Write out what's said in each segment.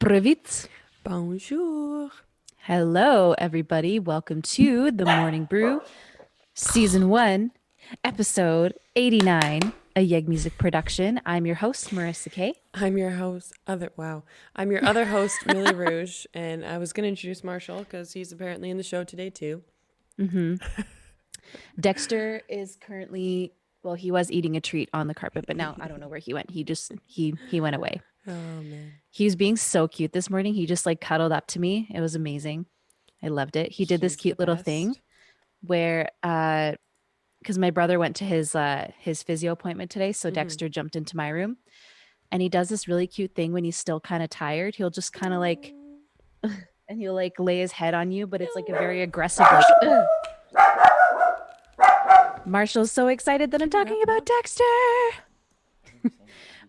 Pryvit. Bonjour. Hello, everybody. Welcome to the Morning Brew, Season 1, Episode 89, a Yeg Music production. I'm your host, Marissa Kay. I'm your host, I'm your other host, Millie Rouge, and I was going to introduce Marshall because he's apparently in the show today too. Dexter is currently, well, he was eating a treat on the carpet, but now I don't know where he went. He went away. Oh man. He was being so cute this morning. He just like cuddled up to me. It was amazing. I loved it. He did this He's the cute little thing best. where because my brother went to his physio appointment today, so Mm-hmm. Dexter jumped into my room, and he does this really cute thing when he's still kind of tired. He'll just kind of like, and he'll like lay his head on you, but it's like a very aggressive like. Ugh. Marshall's so excited that I'm talking about Dexter.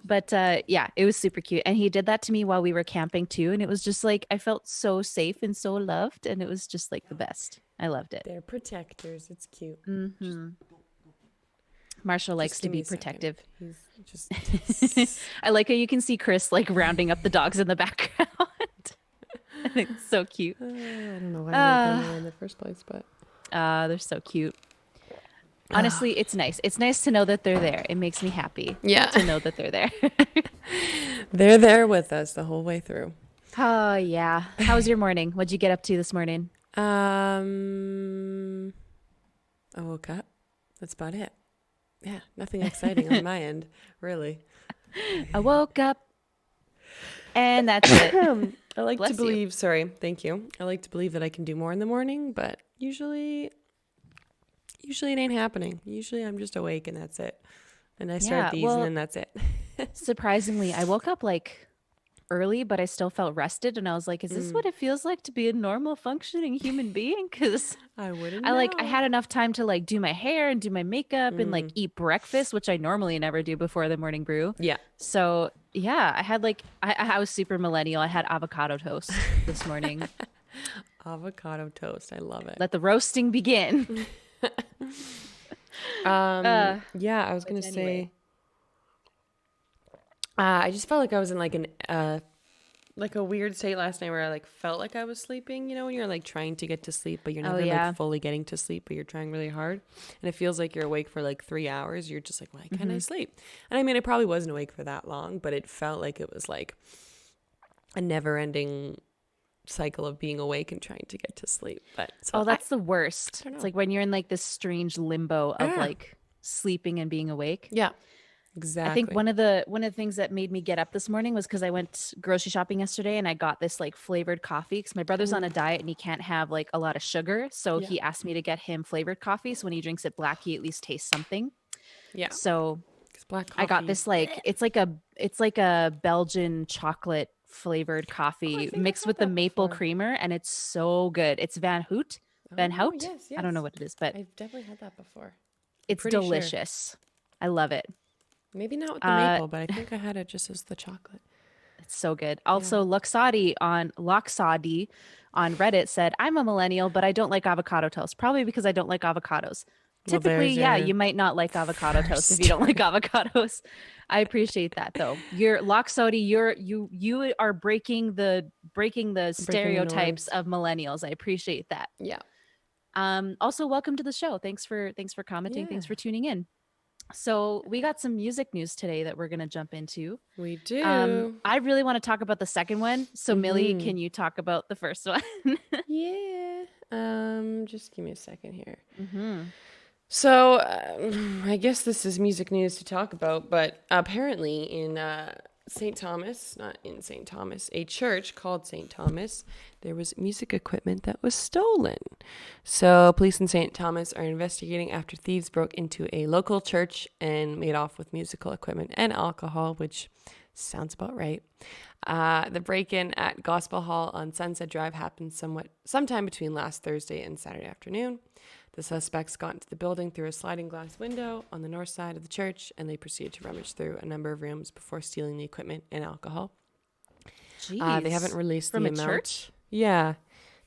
But yeah, it was super cute, and he did that to me while we were camping too, and it was just like I felt so safe and so loved, and it was just like the best. I loved it. They're protectors. It's cute. Marshall likes Just to give me be a second. protective. He's just. I like how you can see Chris like rounding up the dogs in the background. It's so cute. I don't know why I went there in the first place, but They're so cute. Honestly, it's nice. It's nice to know that they're there. It makes me happy. Yeah. To know that they're there. they're there with us the whole way through. Oh yeah. How was your morning? What'd you get up to this morning? I woke up. That's about it. Yeah, nothing exciting on my end, really. I woke up and that's it. I like Bless to you. believe, sorry, thank you. I like to believe that I can do more in the morning, but usually it ain't happening. Usually I'm just awake and that's it. And I start Yeah, these and well, then that's it. surprisingly, I woke up like early, but I still felt rested, and I was like, "Is this what it feels like to be a normal functioning human being?" Because I wouldn't I know. had enough time to like do my hair and do my makeup and like Mm. eat breakfast, which I normally never do before the morning brew. Yeah. So yeah, I had like I was super millennial. I had avocado toast this morning. Avocado toast. I love it. Let the roasting begin. Yeah, I was But gonna anyway, say I just felt like I was in like an like a weird state last night where I like felt like I was sleeping, you know, when you're like trying to get to sleep, but you're oh never like yeah, fully getting to sleep, but you're trying really hard. And it feels like you're awake for like 3 hours. You're just like, why can't I sleep? And I mean, I probably wasn't awake for that long, but it felt like it was like a never ending cycle of being awake and trying to get to sleep. But so oh I that's the worst. don't It's know. like when you're in like this strange limbo of Yeah. like sleeping and being awake. Yeah, I think exactly. one of the things that made me get up this morning was because I went grocery shopping yesterday and I got this like flavored coffee because my brother's on a Ooh, diet and he can't have like a lot of sugar. So yeah. he asked me to get him flavored coffee. So when he drinks it black, he at least tastes something. Yeah. So Because black I got coffee. this like it's like a Belgian chocolate flavored Oh, I coffee think I've mixed had with the that maple before. creamer and it's so good. It's Van Hout. Van Oh, Hout? yes, I don't know yes. what it is, but I've definitely had that before. I'm it's pretty sure. delicious. I love it. Maybe not with the Uh maple, but I think I had it just as the chocolate. It's so good. Yeah. Also, Loxadi on Reddit said, "I'm a millennial, but I don't like avocado toast. Probably because I don't like avocados. Well, Typically, there's yeah, your you might not like avocado toast if you first. don't like avocados. I appreciate that though. You're Loxadi, you are breaking the Breaking the stereotypes norms. of millennials. I appreciate that. Yeah. Also welcome to the show. Thanks for commenting. Yeah. Thanks for tuning in. So, we got some music news today that we're going to jump into. We do. I really want to talk about the second one. So, Millie, Mm-hmm. can you talk about the first one? Yeah. Just give me a second here. Mm-hmm. So, I guess this is music news to talk about, but apparently in St. Thomas, not in St. Thomas, a church called St. Thomas, there was music equipment that was stolen. So, police in St. Thomas are investigating after thieves broke into a local church and made off with musical equipment and alcohol, which sounds about right. The break-in at Gospel Hall on Sunset Drive happened sometime between last Thursday and Saturday afternoon. The suspects got into the building through a sliding glass window on the north side of the church, and they proceeded to rummage through a number of rooms before stealing the equipment and alcohol. They haven't Jeez. released From the a amount. church? Yeah,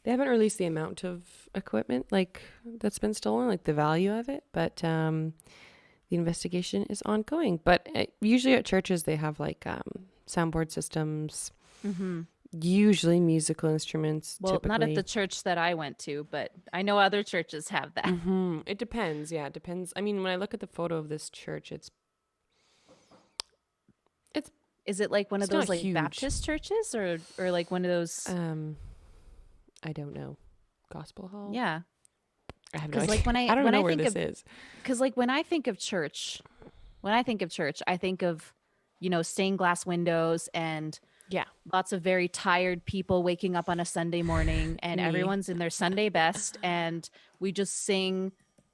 they haven't released the amount of equipment like that's been stolen, like the value of it. But the investigation is ongoing. But usually at churches they have like soundboard systems. Mm-hmm. Usually musical instruments, Well, not at the typically. church that I went to, but I know other churches have that. It depends. Yeah, it depends. I mean, when I look at the photo of this church, it's Is it like one of it's not those like huge. Baptist churches or like one of those? Um, I don't know. Gospel Hall? Yeah, I have no because idea. like when I I don't when know I where think this of is. because like when I think of church, I think of, stained glass windows and Yeah, lots of very tired people waking up on a Sunday morning and me. everyone's in their Sunday best and we just sing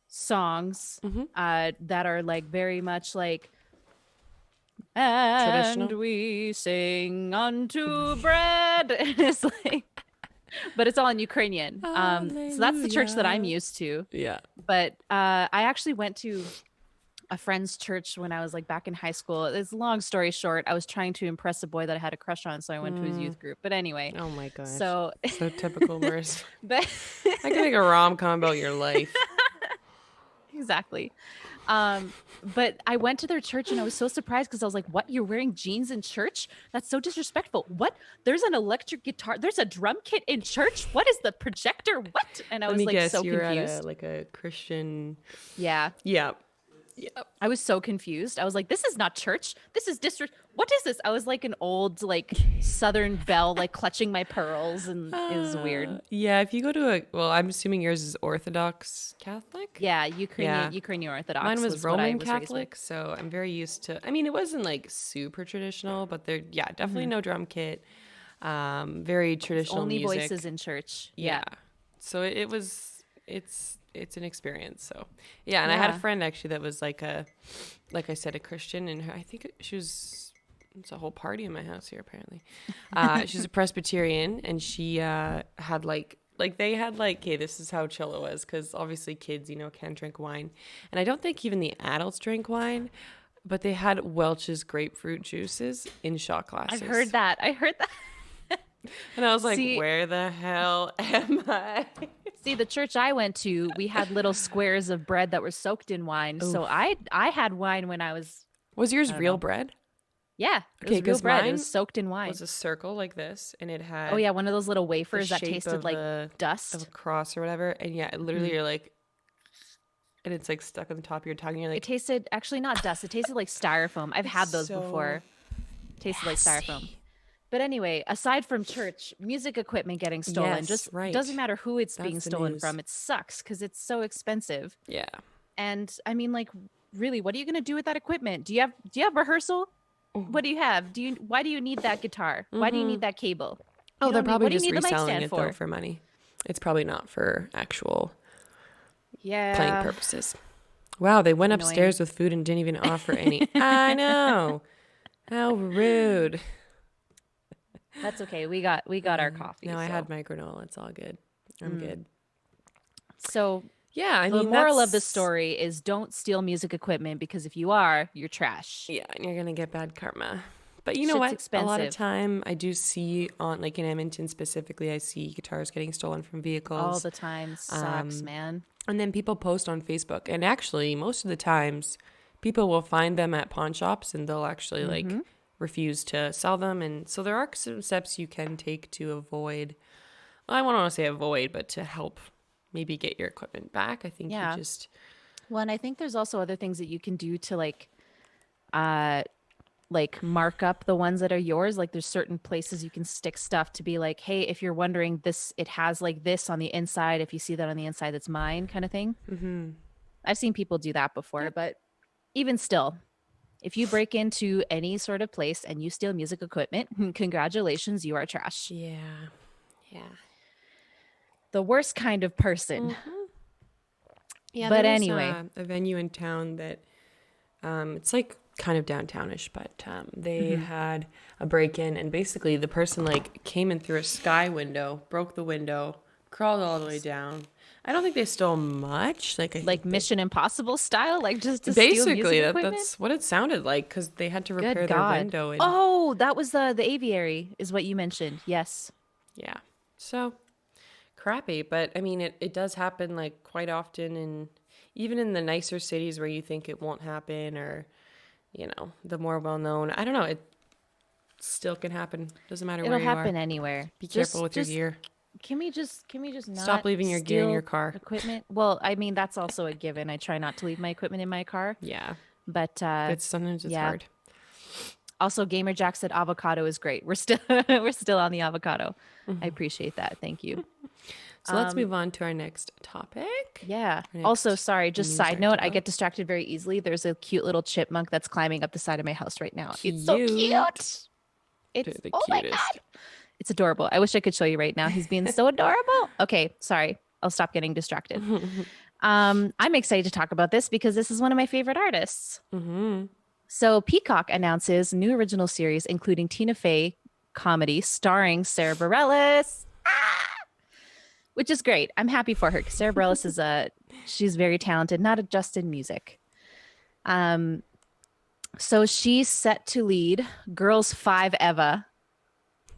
songs Hmm. that are like very much like, and Traditional. we sing unto bread. And it's like, but it's all in Ukrainian. So that's the church that I'm Hallelujah. used to. Yeah. But I actually went to a friend's church when I was like back in high school. It's a long story short. I was trying to impress a boy that I had a crush on, so I went to his Mm. youth group. But anyway, Oh my gosh. so So typical, Marissa. but I can make a rom-com about your life. exactly. Um, but I went to their church and I was so surprised because I was like, "What? You're wearing jeans in church? That's so disrespectful. What? There's an electric guitar. There's a drum kit in church. What is the projector? What?" And I Let was me like guess, so you were at a confused. like a Christian. Yeah. Yeah. Yeah. I was so confused. I was like, this is not church. This is district. What is this? I was like an old, like Southern belle, like clutching my pearls, and it was weird. Yeah, if you go to well, I'm assuming yours is Orthodox Catholic. Yeah, Yeah. Ukrainian Mine Orthodox was was what I Roman was raised with. Catholic, so I'm very used to. I mean, it wasn't like super traditional, but there, yeah, definitely Hmm. no drum kit. Very It's traditional only voices music. in church. Yeah. Yeah, So it was. It's an experience. So yeah, and I had a yeah. friend actually that was like I said, a Christian, and I think she was. It's a whole party in my house here apparently. She's a Presbyterian, and she had like they had like, okay, this is how chill it was, because obviously kids, can't drink wine, and I don't think even the adults drink wine, but they had Welch's grapefruit juices in shot I've glasses, heard that. I heard that. and I was like, See, where the hell am I? see, the church I went to, we had little squares of bread that were soaked in wine. So Oof. I had wine when I was, Was I yours don't real know. bread? Yeah, it Okay, was real because bread. It was mine soaked in wine. was a circle like this, and it Oh had yeah, one of those little the wafers that shape tasted like of a dust. cross or whatever, and yeah, literally Hmm. you're like, and it's like stuck on the top of your tongue, and you're It like, tasted actually not dust. It tasted like styrofoam. I've it's had those so before. Tasted like styrofoam. nasty. But anyway, aside from church, music equipment getting stolen, Yes, just doesn't right. matter who it's being That's the stolen news. from. It sucks because it's so expensive. Yeah. And I mean, like, really, what are you gonna do with that equipment? Do you have rehearsal? What do you have? Why do you need that guitar? Why do you Mm-hmm. need that cable? Oh, You they're don't need probably what do you just need the mic reselling stand it though for? for money. It's probably not for actual playing Yeah, purposes. Wow, they went annoying. upstairs with food and didn't even offer any. I know. How rude. That's okay. We got our coffee, No, I had so my granola. It's all good. I'm mm. good. So Yeah, I the mean, moral of the that's, story is don't steal music equipment because if you are, you're trash. yeah, and you're going to get bad karma. But you know Shit's what? A lot of expensive time I do see on, like in Edmonton specifically, I see guitars getting stolen from all vehicles. the time. Sucks, Um, man. and then people post on Facebook. And actually, most of the times, people will find them at pawn shops and they'll actually like Mm-hmm. refuse to sell them. And so there are some steps you can take to avoid, well, I won't want to say avoid, but to help maybe get your equipment back. I think you Yeah. just, Well, and I think there's also other things that you can do to uh like mark up the ones that are yours. Like there's certain places you can stick stuff to be like, hey, if you're wondering this, it has like this on the inside. If you see that on the inside, that's mine, kind of thing. mm-hmm. I've seen people do that before, Yep. but even still, if you break into any sort of place and you steal music equipment, congratulations, you are trash. Yeah. Yeah. The worst kind of person. Mm-hmm. Yeah, there But was anyway, a venue in town that it's like kind of downtownish, but they mhm. had a break-in, and basically the person like came in through a sky window, broke the window, crawled all the way down. I don't think they stole much. Like I Like think they Mission Impossible style, like just to steal music basically equipment. that's what it sounded like, because they had to Good repair their God. window, and Oh, that was the aviary, is what you mentioned. Yes. yeah, so crappy. But I mean, it does happen like quite often, and even in the nicer cities where you think it won't happen, or the more well known. I don't know. still can happen. Doesn't matter It'll where you are. happen anywhere. Be careful with your gear. Can we just Stop not leaving your gear in your steal car. equipment? Well, I mean that's also a given. I try not to leave my equipment in my car, Yeah. but But sometimes it's yeah. hard. Also, Gamer Jack said avocado is great. We're still on the avocado. I appreciate that. Thank you. So let's move on to our next topic. Yeah. Our Also, next sorry, just news side note, I article. get distracted very easily. There's a cute little chipmunk that's climbing up the side of my house right now. It's so cute. They're It's the oh my cutest. god. It's adorable. I wish I could show you right now. He's being so adorable. Okay, sorry. I'll stop getting distracted. I'm excited to talk about this because this is one of my favorite artists. So Peacock announces new original series, including Tina Fey comedy starring Sara Bareilles, which is great. I'm happy for her because Sara Bareilles she's very talented, not just in music. So she's set to lead Girls 5 Eva,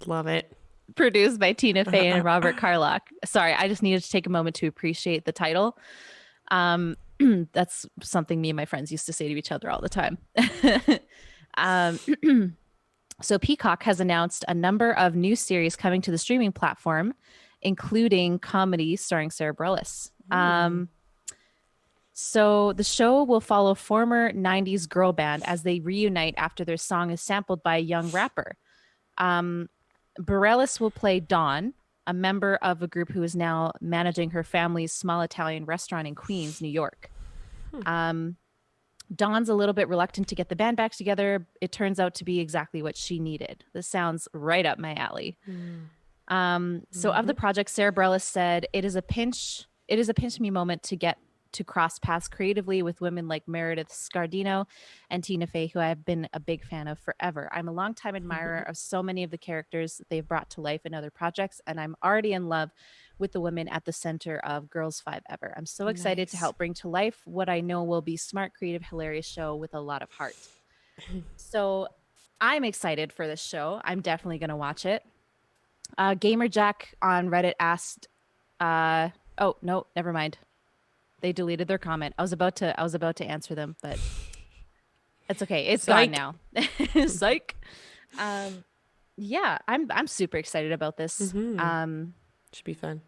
Love it. produced by Tina Fey and Robert Carlock. Sorry, I just needed to take a moment to appreciate the title. That's something me and my friends used to say to each other all the time. So Peacock has announced a number of new series coming to the streaming platform, including comedy starring Sara Bareilles. So the show will follow former 90s girl band as they reunite after their song is sampled by a young rapper. Bareilles will play Dawn, a member of a group who is now managing her family's small Italian restaurant in Queens, New York. Dawn's a little bit reluctant to get the band back together. It turns out to be exactly what she needed. This sounds right up my alley. So of the project, Sara Bareilles said, it is a pinch me moment to get to cross paths creatively with women like Meredith Scardino and Tina Fey, who I've been a big fan of forever. I'm a longtime admirer of so many of the characters they've brought to life in other projects, and I'm already in love with the women at the center of Girls 5 Ever. I'm so excited to help bring to life what I know will be smart, creative, hilarious show with a lot of heart. So I'm excited for this show. I'm definitely going to watch it. Gamer Jack on Reddit asked, oh no, never mind. They deleted their comment. I was about to answer them, but it's okay. It's gone now. Psych. Yeah, I'm super excited about this. Should be fun.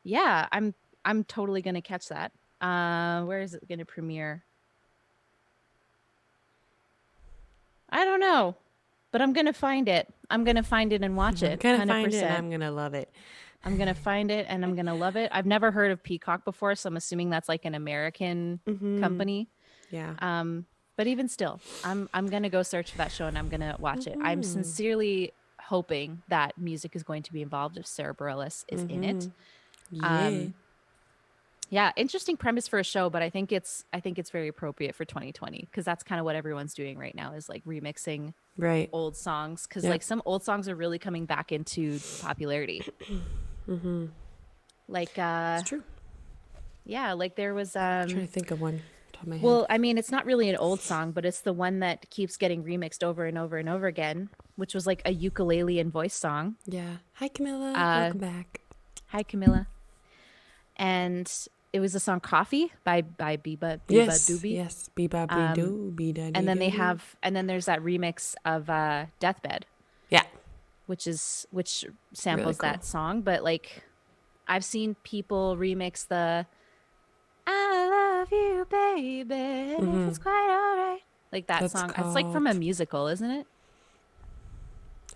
Yeah, I'm totally gonna catch that. Where is it gonna premiere? I don't know, but I'm gonna find it. I'm gonna find it and watch it. I'm gonna find it and I'm gonna love it. I'm gonna find it and I'm gonna love it. I've never heard of Peacock before, so I'm assuming that's like an American company. Yeah. But even still, I'm gonna go search for that show and I'm gonna watch it. I'm sincerely hoping that music is going to be involved if Sara Bareilles is in it. Yeah. Yeah, interesting premise for a show, but I think it's very appropriate for 2020 because that's kind of what everyone's doing right now is like remixing old songs because like some old songs are really coming back into popularity. Like It's true. Yeah, like there was I'm trying to think of one. Top of my head. well, I mean, it's not really an old song, but it's the one that keeps getting remixed over and over and over again, which was like a ukulele and voice song. Yeah. Hi Camilla. Welcome back. Hi Camilla. And it was the song Coffee by Biba Doobie. Yes. Biba Doobie. And then there's that remix of Deathbed. Yeah. Which samples Really cool. that song, but like I've seen people remix the I love you, baby, and if it's quite all right. Like that song. It's like from a musical, isn't it?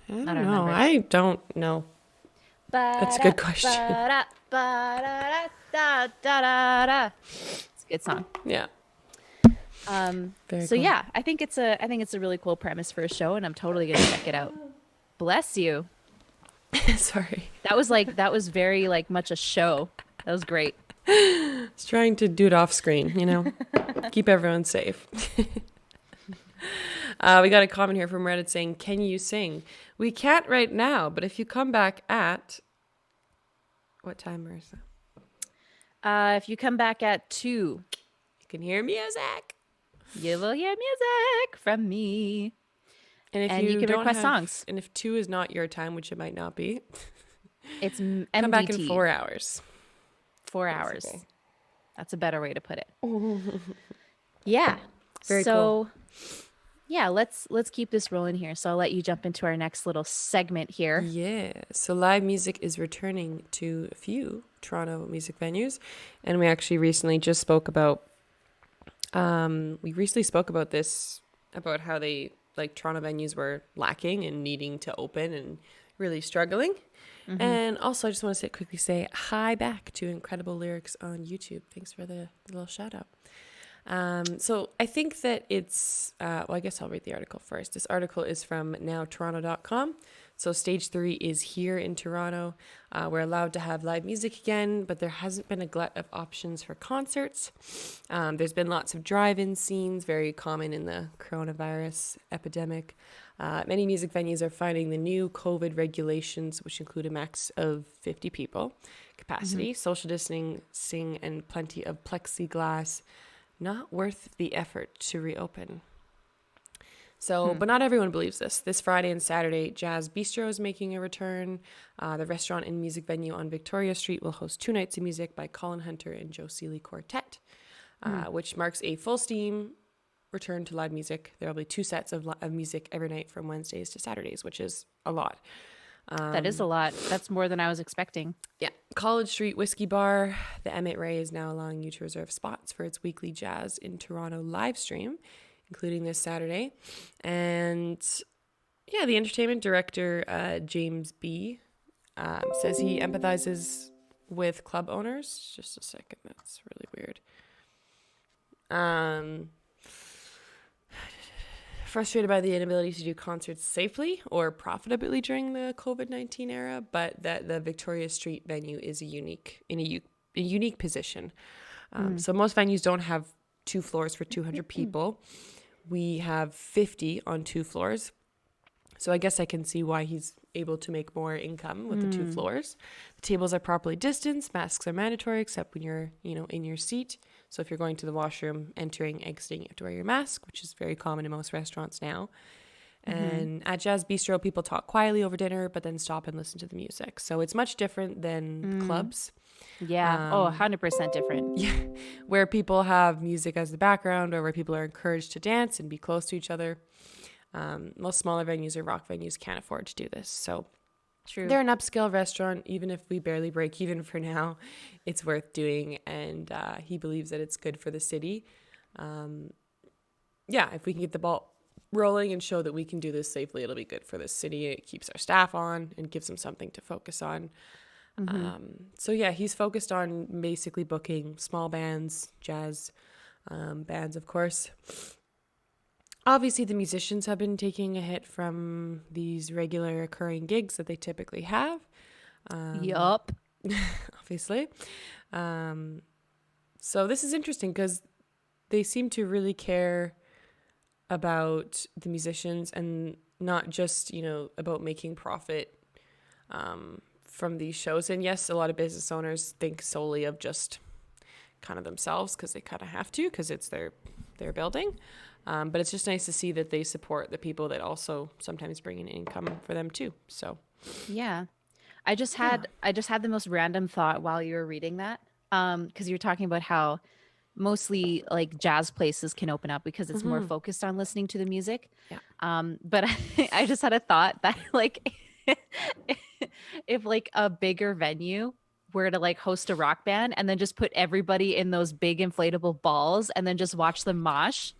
I don't know. remember. I don't know. That's a good question. It's a good song. Yeah. Very So cool. yeah, I think it's a really cool premise for a show, and I'm totally gonna check it out. Bless you. Sorry. That was very like much a show. That was great. I was trying to do it off screen, keep everyone safe. We got a comment here from Reddit saying, "Can you sing?" We can't right now, but if you come back at what time, Marissa? If you come back at 2, You can hear music. you will hear music from me. And you can request songs. And if 2 is not your time, which it might not be, It's MDT. come back in 4 hours. 4 hours. Okay. That's a better way to put it. Yeah. Very cool. Yeah, let's keep this rolling here. So I'll let you jump into our next little segment here. Yeah. So live music is returning to a few Toronto music venues, and we actually recently just spoke about. We recently spoke about this, about how they like Toronto venues were lacking and needing to open and really struggling. Hmm. And also, I just want to quickly say hi back to Incredible Lyrics on YouTube. Thanks for the little shout out. So I think that it's, well, I guess I'll read the article first. This article is from nowtoronto.com. So stage 3 is here in Toronto. We're allowed to have live music again, but there hasn't been a glut of options for concerts. There's been lots of drive-in scenes, very common in the coronavirus epidemic. Many music venues are finding the new COVID regulations, which include a max of 50 people Hmm. capacity, social distancing, and plenty of plexiglass, not worth the effort to reopen. So, Hmm. but not everyone believes this. This Friday and Saturday, Jazz Bistro is making a return. The restaurant and music venue on Victoria Street will host 2 nights of music by Colin Hunter and Joe Seeley Quartet, Hmm. which marks a full steam return to live music. There will be 2 sets of music every night from Wednesdays to Saturdays, which is a lot. That is a lot. That's more than I was expecting. Yeah. College Street Whiskey Bar, the Emmett Ray is now allowing you to reserve spots for its weekly Jazz in Toronto live stream, including this Saturday. And yeah, the entertainment director, James B., says he empathizes with club owners. Just a second, that's really weird. Frustrated by the inability to do concerts safely or profitably during the COVID-19 era, but that the Victoria Street venue is a unique position. Mm. So most venues don't have 2 floors for 200 people. We have 50 on 2 floors. So I guess I can see why he's able to make more income with the 2 floors. The tables are properly distanced. Masks are mandatory except when you're, in your seat. So if you're going to the washroom, entering, exiting, you have to wear your mask, which is very common in most restaurants now. Hmm. And at Jazz Bistro, people talk quietly over dinner, but then stop and listen to the music. So it's much different than Mm. clubs. Yeah. Oh, Um, 100% different. yeah, where people have music as the background or where people are encouraged to dance and be close to each other. Most smaller venues or rock venues can't afford to do this. So True. they're an upscale restaurant. Even if we barely break even for now, it's worth doing. And he believes that it's good for the city. Yeah, if we can get the ball rolling and show that we can do this safely, it'll be good for the city. It keeps our staff on and gives them something to focus on. Hmm. So yeah, he's focused on basically booking small bands, jazz bands, of course. Obviously, the musicians have been taking a hit from these regular occurring gigs that they typically have. Yup. Obviously. So this is interesting because they seem to really care about the musicians and not just, about making profit from these shows. And yes, a lot of business owners think solely of just kind of themselves because they kind of have to because it's their building. But it's just nice to see that they support the people that also sometimes bring in income for them too. So Yeah. I just yeah. had I just had the most random thought while you were reading that. Because you were talking about how mostly like jazz places can open up because it's more Mm-hmm. focused on listening to the music. Yeah. But I just had a thought that like if like a bigger venue were to like host a rock band and then just put everybody in those big inflatable balls and then just watch them mosh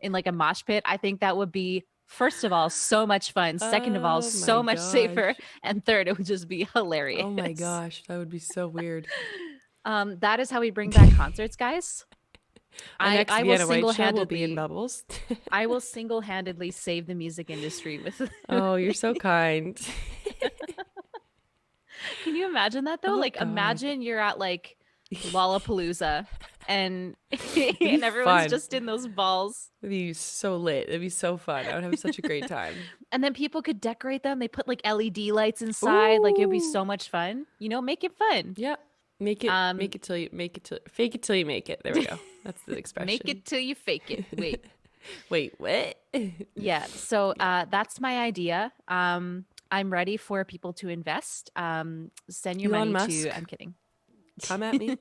in like a mosh pit, I think that would be first of all so much fun. Second of all, Oh my so much safer. gosh. And third, it would just be Oh my hilarious. gosh. That would be so weird. That is how we bring back concerts, guys. Our I next I will Vienna Whyte show will be in single-handedly Bubbles. I will single-handedly save the music industry with Oh, you're so kind. Can you imagine that though? Oh Like God. imagine you're at like Lollapalooza and It'd be and everyone's fun. just in those balls. It'd be so lit. It'd be so fun. I would have such a great time. And then people could decorate them. They put like LED lights inside. Like it would be Ooh. so much fun. Make it fun. Yeah. Make it Um make it till you make it till fake it till you make it. There we go. That's the Make expression. it till you fake it. Wait. Wait, what? Yeah. So Yeah. that's my idea. I'm ready for people to invest. Send your Elon money to Musk, I'm kidding. come at me.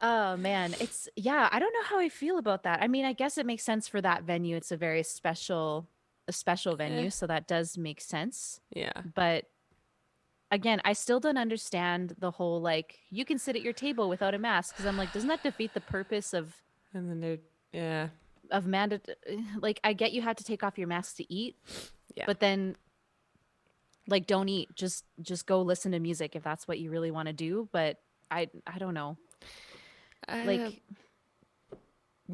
Oh man, yeah, I don't know how I feel about that. I mean, I guess it makes sense for that venue. It's a special Eh, venue, so that does make sense. yeah. But again, I still don't understand the whole like you can sit at your table without a mask because I'm like, doesn't that defeat the purpose And then they're, yeah, of mandate? Like, I get you had to take off your mask to eat, yeah. but then like don't eat. Just go listen to music if that's what you really want to do. But I don't know. Uh, Like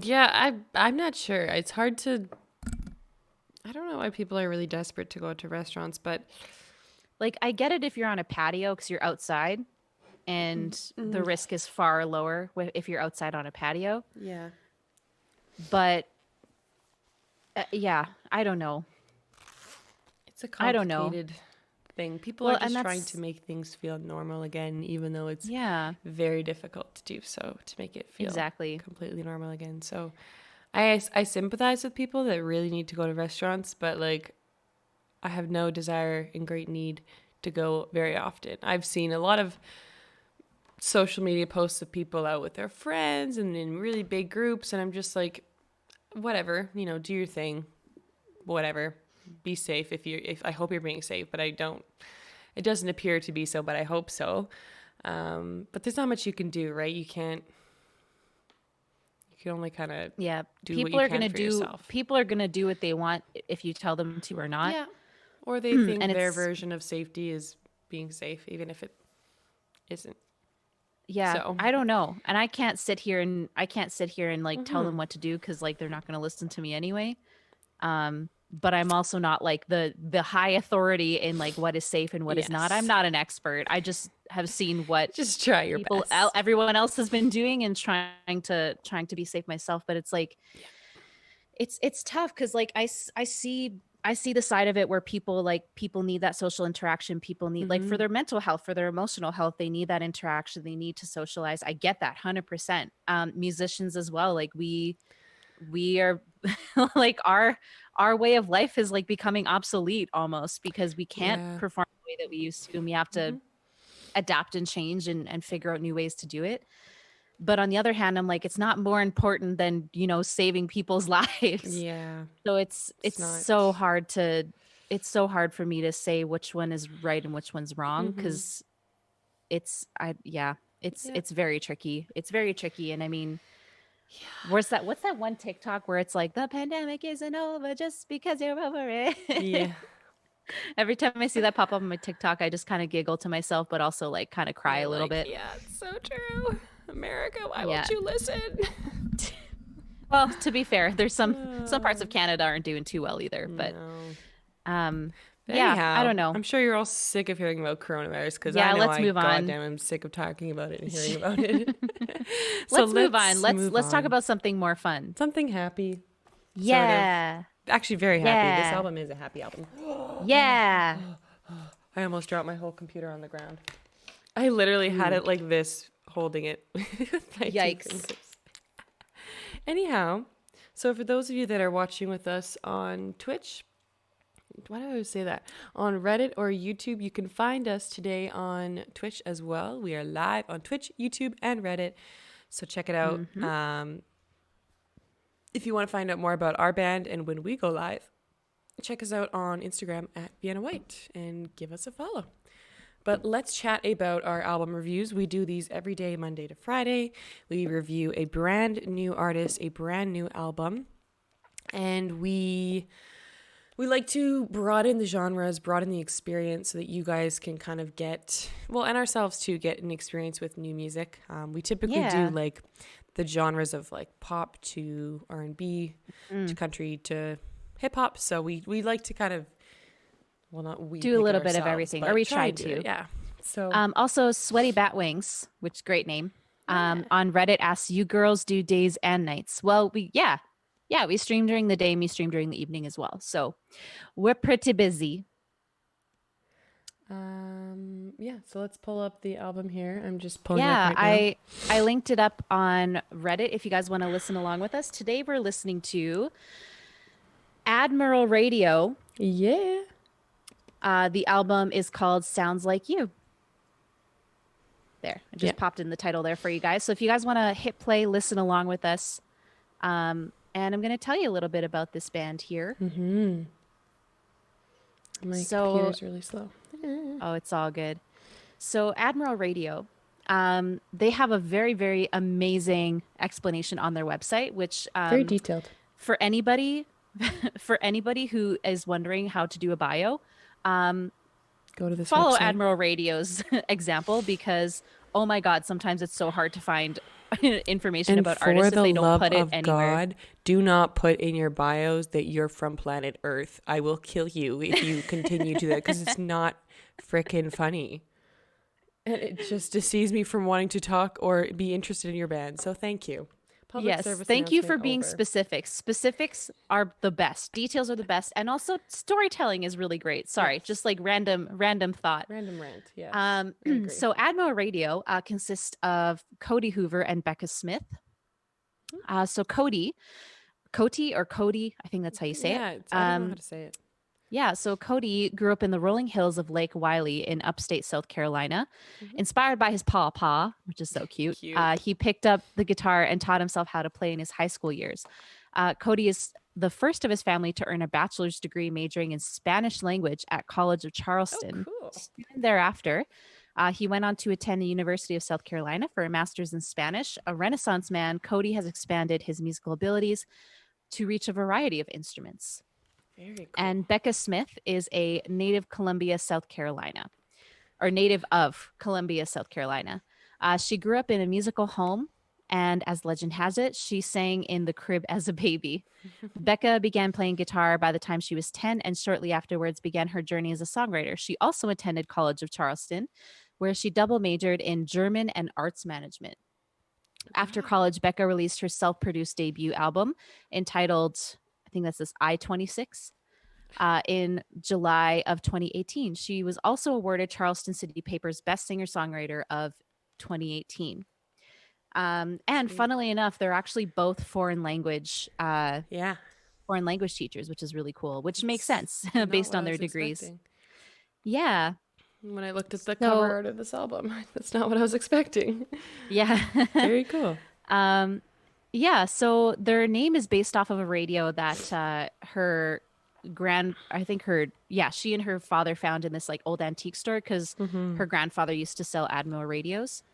yeah, I'm not sure. It's hard to. I don't know why people are really desperate to go to restaurants, but like I get it if you're on a patio because you're outside and the mm, risk is far lower if you're outside on a patio. yeah, But yeah, I don't know. it's a I don't know. complicated thing. People are Well, and just trying to that's make things feel normal again, even though it's yeah, very difficult to do so to make it feel exactly. completely normal again. So I sympathize with people that really need to go to restaurants, but like I have no desire and great need to go very often. I've seen a lot of social media posts of people out with their friends and in really big groups, and I'm just like, whatever, do your thing, whatever. Be safe if I hope you're being safe, but I don't. It doesn't appear to be so, but I hope so. But there's not much you can do, right? You can't. You can only kind of Yeah, do what you can for yourself. people are gonna do what they want if you tell them to or not. Yeah. Or they And think their it's version of safety is being safe, even if it isn't. yeah, So, I don't know. And I can't sit here and like tell hmm them what to do because like they're not gonna listen to me anyway. But I'm also not like the high authority in like what is safe and what is not. I'm yes, not an expert. I just have seen what just try your best. everyone else has been doing and trying to be safe myself. But it's like Yeah. it's tough because like I see the side of it where people need that social interaction. People need like for Mm-hmm. their mental health, for their emotional health, they need that interaction. They need to socialize. I get that 100%. Musicians as well. Like we are like our way of life is like becoming obsolete almost because we can't Yeah. perform the way that we used to and we have to Mm-hmm. adapt and change and figure out new ways to do it. But on the other hand, I'm like, it's not more important than, saving people's lives. Yeah. So It's not. it's so hard for me to say which one is right and which one's wrong Mm-hmm. because yeah, Yeah. it's very tricky. It's very tricky. And I mean, Yeah. what's that one TikTok where it's like the pandemic isn't over just because you're over it? Yeah. Every time I see that pop up on my TikTok, I just kind of giggle to myself, but also like kind of cry You're a little like, bit. yeah, it's so true. America, why Yeah. won't you listen? Well, to be fair, there's some parts of Canada aren't doing too well either, but No. um But yeah, I anyhow, don't know. I'm sure you're all sick of hearing about coronavirus because I Yeah, know let's I move on. goddamn am sick of talking about it and hearing about it. So Let's move on. let's move Let's talk on. about something more fun. Something happy, sort of. Yeah. Actually, very happy. This Yeah. album is a happy album. Yeah. I almost dropped my whole computer on the ground. I literally had Ooh. it like this, holding it with my two Yikes. fingers. Anyhow, so for those of you that are watching with us on Twitch, why do I always say that? On Reddit or YouTube, you can find us today on Twitch as well. We are live on Twitch, YouTube, and Reddit. So check it out. Mm-hmm. If you want to find out more about our band and when we go live, check us out on Instagram at Vienna Whyte and give us a follow. But let's chat about our album reviews. We do these every day, Monday to Friday. We review a brand new artist, a brand new album, and we like to broaden the genres, broaden the experience so that you guys can kind of get, well, and ourselves too, get an experience with new music. We typically do Yeah. like the genres of like pop to R&B to Mm. country to hip hop. So we like to kind of, well, not we Do a pick it little bit of ourselves, everything, or but we try try and do it. to. Yeah. So Also, Sweaty Batwings, which great name. yeah. On Reddit asks, you girls do days and nights. Well, yeah, we stream during the day and we stream during the evening as well. So we're pretty busy. Yeah, so let's pull up the album here. I'm just pulling it up Yeah, right now. I linked it up on Reddit if you guys want to listen along with us. Today we're listening to Admiral Radio. Yeah. The album is called Sounds Like You. There, I Yeah. just popped in the title there for you guys. So if you guys want to hit play, listen along with us. And I'm going to tell you a little bit about this band here. Mm-hmm. My So, computer's really slow. oh, it's all good. So Admiral Radio, they have a very, very amazing explanation on their website, which Very detailed. for anybody, for anybody who is wondering how to do a bio, Go to this follow website. Admiral Radio's example because, oh my God, sometimes it's so hard to find information And about for artists if the they don't love put it of anywhere. God, do not put in your bios that you're from planet Earth. I will kill you if you continue to that because it's not frickin' funny. And it just deceives me from wanting to talk or be interested in your band. So thank you. Public Yes, service thank you for announcement being over. specific. Specifics are the best. Details are the best, and also storytelling is really great. Sorry, Yes. just like random thought. Random rant. Yes. I agree. So Admiral Radio consists of Cody Hoover and Becca Smith. So Cody or Cody, I think that's how you say it. Yeah. I don't know how to say it. Yeah, so Cody grew up in the rolling hills of Lake Wylie in upstate South Carolina. Inspired by his pawpaw, which is so cute, Cute. he picked up the guitar and taught himself how to play in his high school years. Cody is the first of his family to earn a bachelor's degree majoring in Spanish language at College of Oh, Charleston. cool. Soon thereafter, he went on to attend the University of South Carolina for a master's in Spanish. A Renaissance man, Cody has expanded his musical abilities to reach a variety of instruments. Very cool. And Becca Smith is a native Columbia, South Carolina, or native of Columbia, South Carolina. She grew up in a musical home, and as legend has it, she sang in the crib as a baby. Becca began playing guitar by the time she was 10, and shortly afterwards began her journey as a songwriter. She also attended College of Charleston, where she double majored in German and arts management. After college, Becca released her self produced debut album entitled, I think that's this I-26, in July of 2018. She was also awarded Charleston City Paper's Best Singer Songwriter of 2018. And Sweet. funnily enough, they're actually both Yeah. foreign language teachers, which is really cool, which makes sense Not based what on I their was degrees. expecting. Yeah. When I looked at the cover So, art of this album, that's not what I was expecting. yeah. Very cool. Yeah, so their name is based off of a radio that I think she and her father found in this like old antique store because her grandfather used to sell Admiral radios.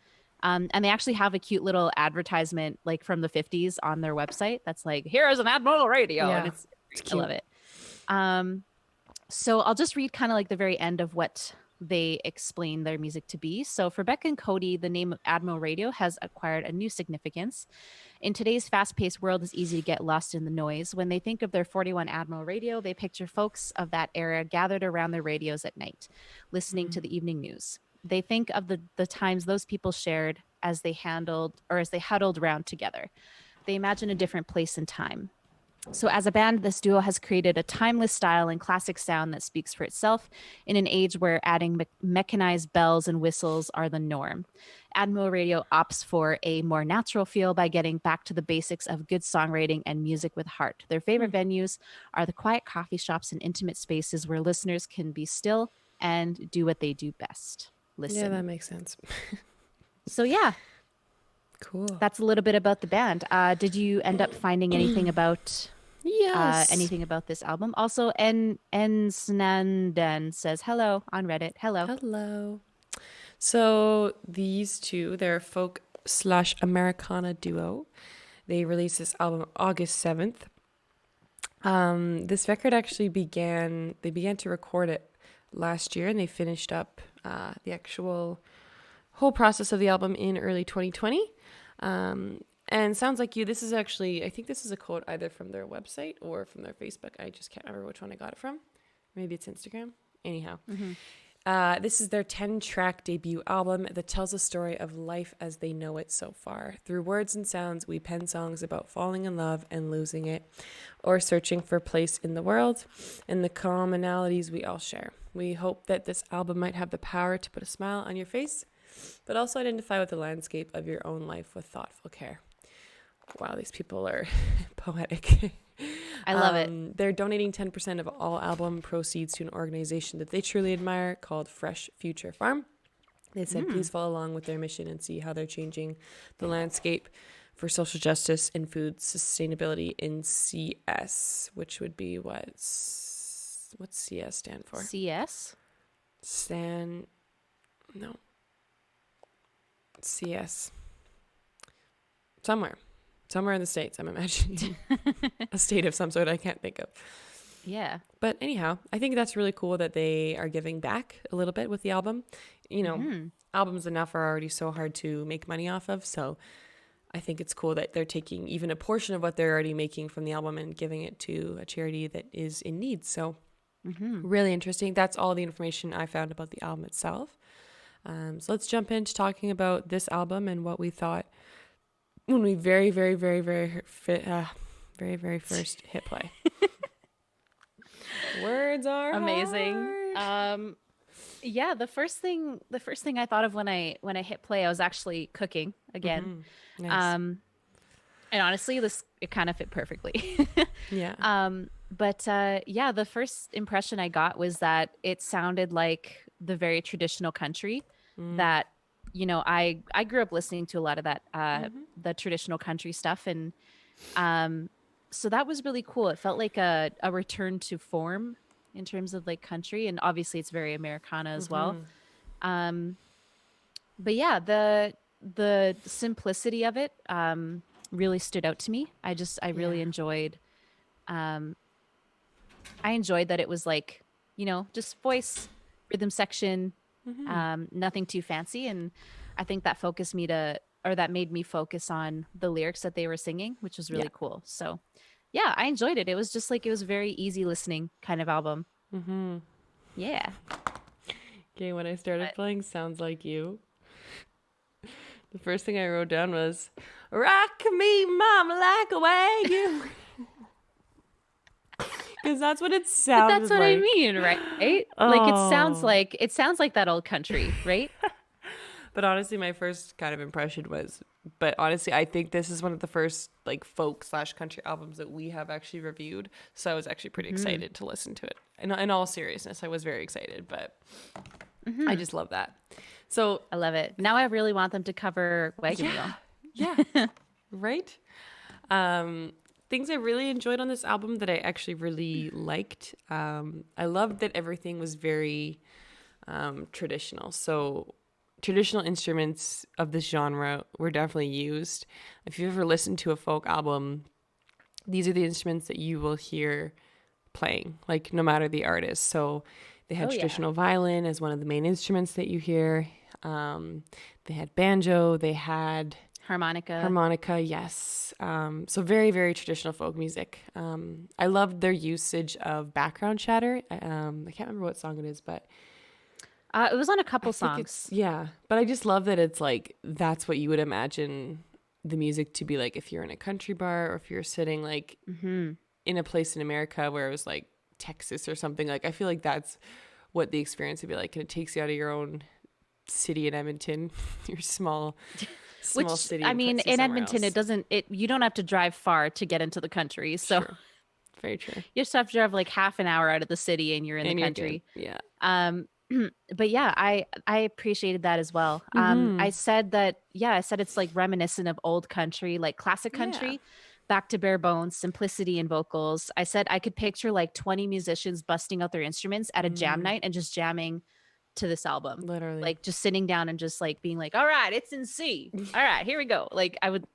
And they actually have a cute little advertisement like from the 50s on their website that's like, here's an Admiral radio. And Yeah. it's It's I cute. love it. So I'll just read kind of like the very end of what they explain their music to be. So for Beck and Cody, the name of Admiral Radio has acquired a new significance. In today's fast-paced world, it's easy to get lost in the noise. When they think of their 41 Admiral Radio, they picture folks of that era gathered around their radios at night, listening to the evening news. They think of the times those people shared as they huddled around together. They imagine a different place and time. So, as a band, this duo has created a timeless style and classic sound that speaks for itself in an age where adding mechanized bells and whistles are the norm. Admiral Radio opts for a more natural feel by getting back to the basics of good songwriting and music with heart. Their favorite venues are the quiet coffee shops and intimate spaces where listeners can be still and do what they do best. Yeah, Listen. that makes sense. So, yeah, Cool. that's a little bit about the band. Did you end up finding anything about Yes. anything about this album? Also, N Snandan says hello on Reddit. Hello. Hello. So these two, they're a folk slash Americana duo. They released this album August 7th. This record actually they began to record it last year and they finished up the actual whole process of the album in early 2020. And sounds like this is actually, I think this is a quote either from their website or from their Facebook. I just can't remember which one I got it from. Maybe it's Instagram. Anyhow, this is their 10-track debut album that tells a story of life as they know it so far. Through words and sounds, we pen songs about falling in love and losing it, or searching for place in the world, and the commonalities we all share. We hope that this album might have the power to put a smile on your face, but also identify with the landscape of your own life with thoughtful care. Wow, these people are poetic. I love it. They're donating 10% of all album proceeds to an organization that they truly admire called Fresh Future Farm. They said, please follow along with their mission and see how they're changing the landscape for social justice and food sustainability in CS, which would be what's CS stand for? CS? No. CS. Somewhere in the States, I'm imagining. A state of some sort I can't think of. Yeah. But anyhow, I think that's really cool that they are giving back a little bit with the album. You know, albums enough are already so hard to make money off of. So I think it's cool that they're taking even a portion of what they're already making from the album and giving it to a charity that is in need. So really interesting. That's all the information I found about the album itself. So let's jump into talking about this album and what we thought when we very first hit play. Words are amazing. hard. Yeah, the first thing I thought of when I hit play, I was actually cooking again. Nice. And honestly, it kind of fit perfectly. Yeah. But yeah, the first impression I got was that it sounded like the very traditional country that, you know, I grew up listening to a lot of that the traditional country stuff, and so that was really cool. It felt like a return to form in terms of like country, and obviously it's very Americana as well. But yeah, the simplicity of it really stood out to me. I really enjoyed I enjoyed that it was like, you know, just voice, rhythm section, nothing too fancy. And I think that that made me focus on the lyrics that they were singing, which was really cool. So yeah, I enjoyed it. It was just like, it was very easy listening kind of album. Yeah. Okay, when I started playing Sounds Like You, the first thing I wrote down was, rock me, mama, like a wagon. Because that's what it sounds like. That's what I mean, right? Like it sounds like that old country, right? But honestly, my first kind of impression was, but honestly, I think this is one of the first like folk / country albums that we have actually reviewed. So I was actually pretty excited to listen to it. In all seriousness, I was very excited, but I just love that. So I love it. Now I really want them to cover Wagon Wheel. Yeah. Right? Things I really enjoyed on this album that I actually really liked. I loved that everything was very traditional. So traditional instruments of this genre were definitely used. If you've ever listened to a folk album, these are the instruments that you will hear playing, like no matter the artist. So they had traditional violin as one of the main instruments that you hear. They had banjo, they had harmonica, yes. So very, very traditional folk music. I loved their usage of background chatter. I can't remember what song it is, but it was on a couple songs. Yeah, but I just love that it's like that's what you would imagine the music to be like if you're in a country bar or if you're sitting like in a place in America where it was like Texas or something. Like I feel like that's what the experience would be like, and it takes you out of your own city in Edmonton, your small city. I mean, in Edmonton, you don't have to drive far to get into the country. So True. Very true. You just have to drive like half an hour out of the city and you're in the country. Yeah. But yeah, I appreciated that as well. I said it's like reminiscent of old country, like classic country, back to bare bones, simplicity in vocals. I said I could picture like 20 musicians busting out their instruments at a jam night and just jamming to this album. Literally. Like just sitting down and just like being like, all right, it's in C. All right, here we go. Like I would,